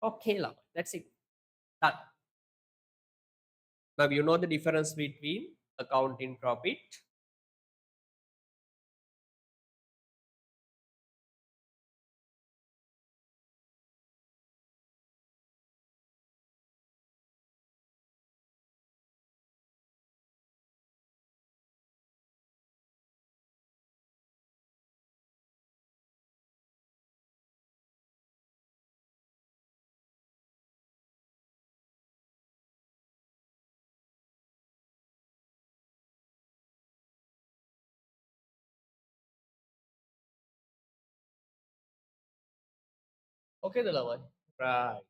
Okay, lamai, that's it. Done. Now you know the difference between accounting profit. Okay, the lamai. Right.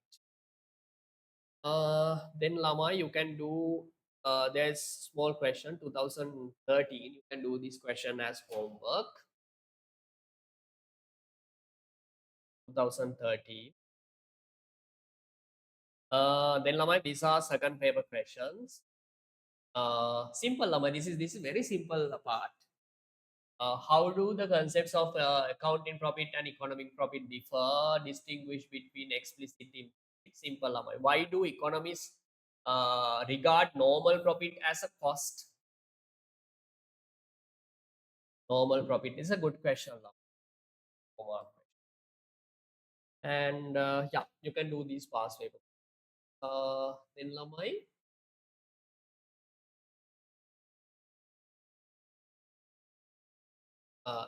Then lamai, you can do. There's small question 2013. You can do this question as homework. 2013. Then lamai, these are second paper questions. Simple lamai. This is very simple part. How do the concepts of accounting profit and economic profit differ? Distinguish between explicit and implicit. Simple lamai. Why do economists regard normal profit as a cost? Normal profit is a good question, lamai. And yeah, you can do these past paper. Then lamai.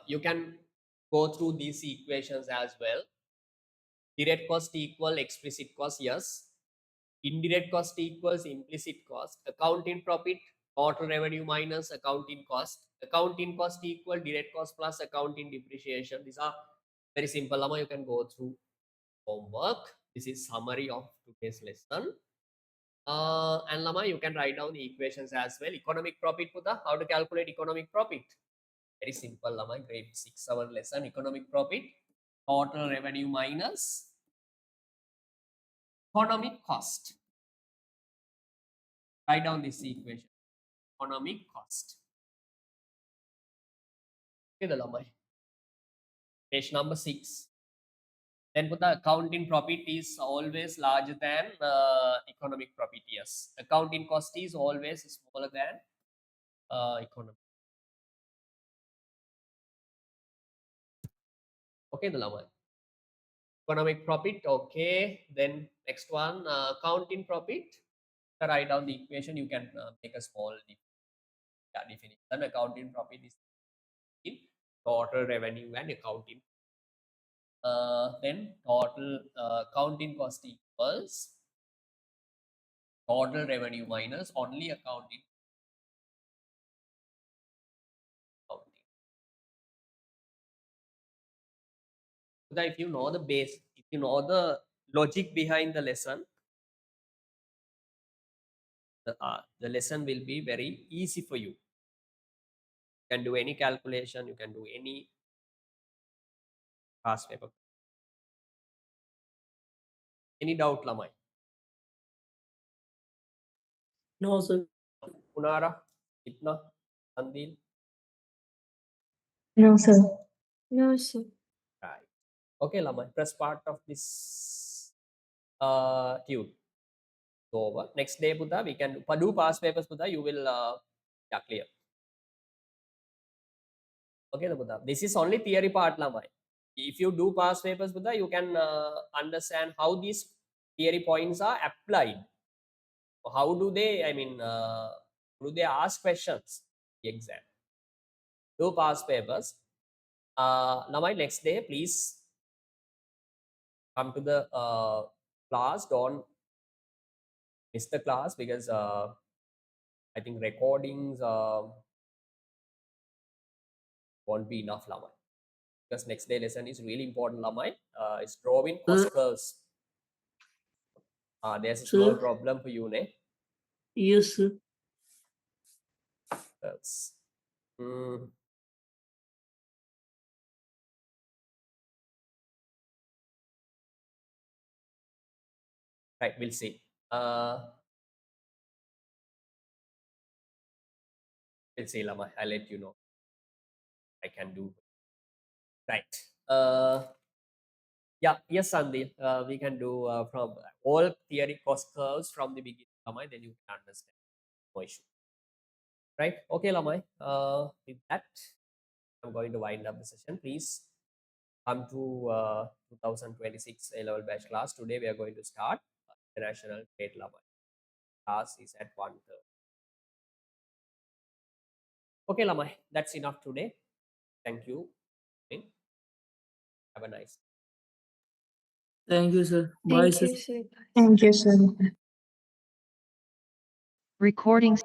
You can go through these equations as well. Direct cost equal explicit cost, yes. Indirect cost equals implicit cost. Accounting profit, total revenue minus accounting cost. Accounting cost equal direct cost plus accounting depreciation. These are very simple, Lama. You can go through homework. This is summary of today's lesson. And Lama, you can write down the equations as well. Economic profit, Puta. How to calculate economic profit? Very simple, Lama. Grade 6, 7 lesson. Economic profit, total revenue minus economic cost. Write down this equation. Economic cost. Okay, the Lamai. Page number 6. Then put the accounting profit is always larger than economic profit. Yes. Accounting cost is always smaller than economic. Okay, the Lamai. Economic profit. Okay. Then next one, accounting profit. Write down the equation. You can make a small definition. Accounting profit is in total revenue and accounting. Then total accounting cost equals total revenue minus only accounting. So that if you know the base, if you know the logic behind the lesson, the lesson will be very easy for you. You can do any calculation, you can do any past paper. Any doubt, Lamai? No, sir. Punara, Itna, Sandil? No, sir. No, sir. Right. Okay, Lamai, press part of this tune. So over. Next day, Buddha, we can do past papers, Buddha, you will yeah, clear. Okay, the Buddha. This is only theory part, Lamai. If you do past papers, Buddha, you can understand how these theory points are applied. How do they, I mean, do they ask questions? Exam. Do past papers. Lamai, next day, please come to the class. Don't miss the class because I think recordings won't be enough, Lamai. Because next day lesson is really important, Lamai. It's drawing cost curves. There's a small Sir. problem for you, ne? Yes, sir. Curves. Right, we'll see. We'll see, Lama. I'll let you know. I can do. Right. Yeah, yes, Sandeep. We can do from all theory cost curves from the beginning, Lamai, then you can understand. No issue. Right? Okay, Lamai. With that, I'm going to wind up the session. Please come to 2026 A-level batch class. Today we are going to start international trade Lamai. Class is at 1:30. Okay, Lamai. That's enough today. Thank you. Have a nice day. Thank you, sir. Bye, Thank sir. you, sir. Thank you, sir. Recording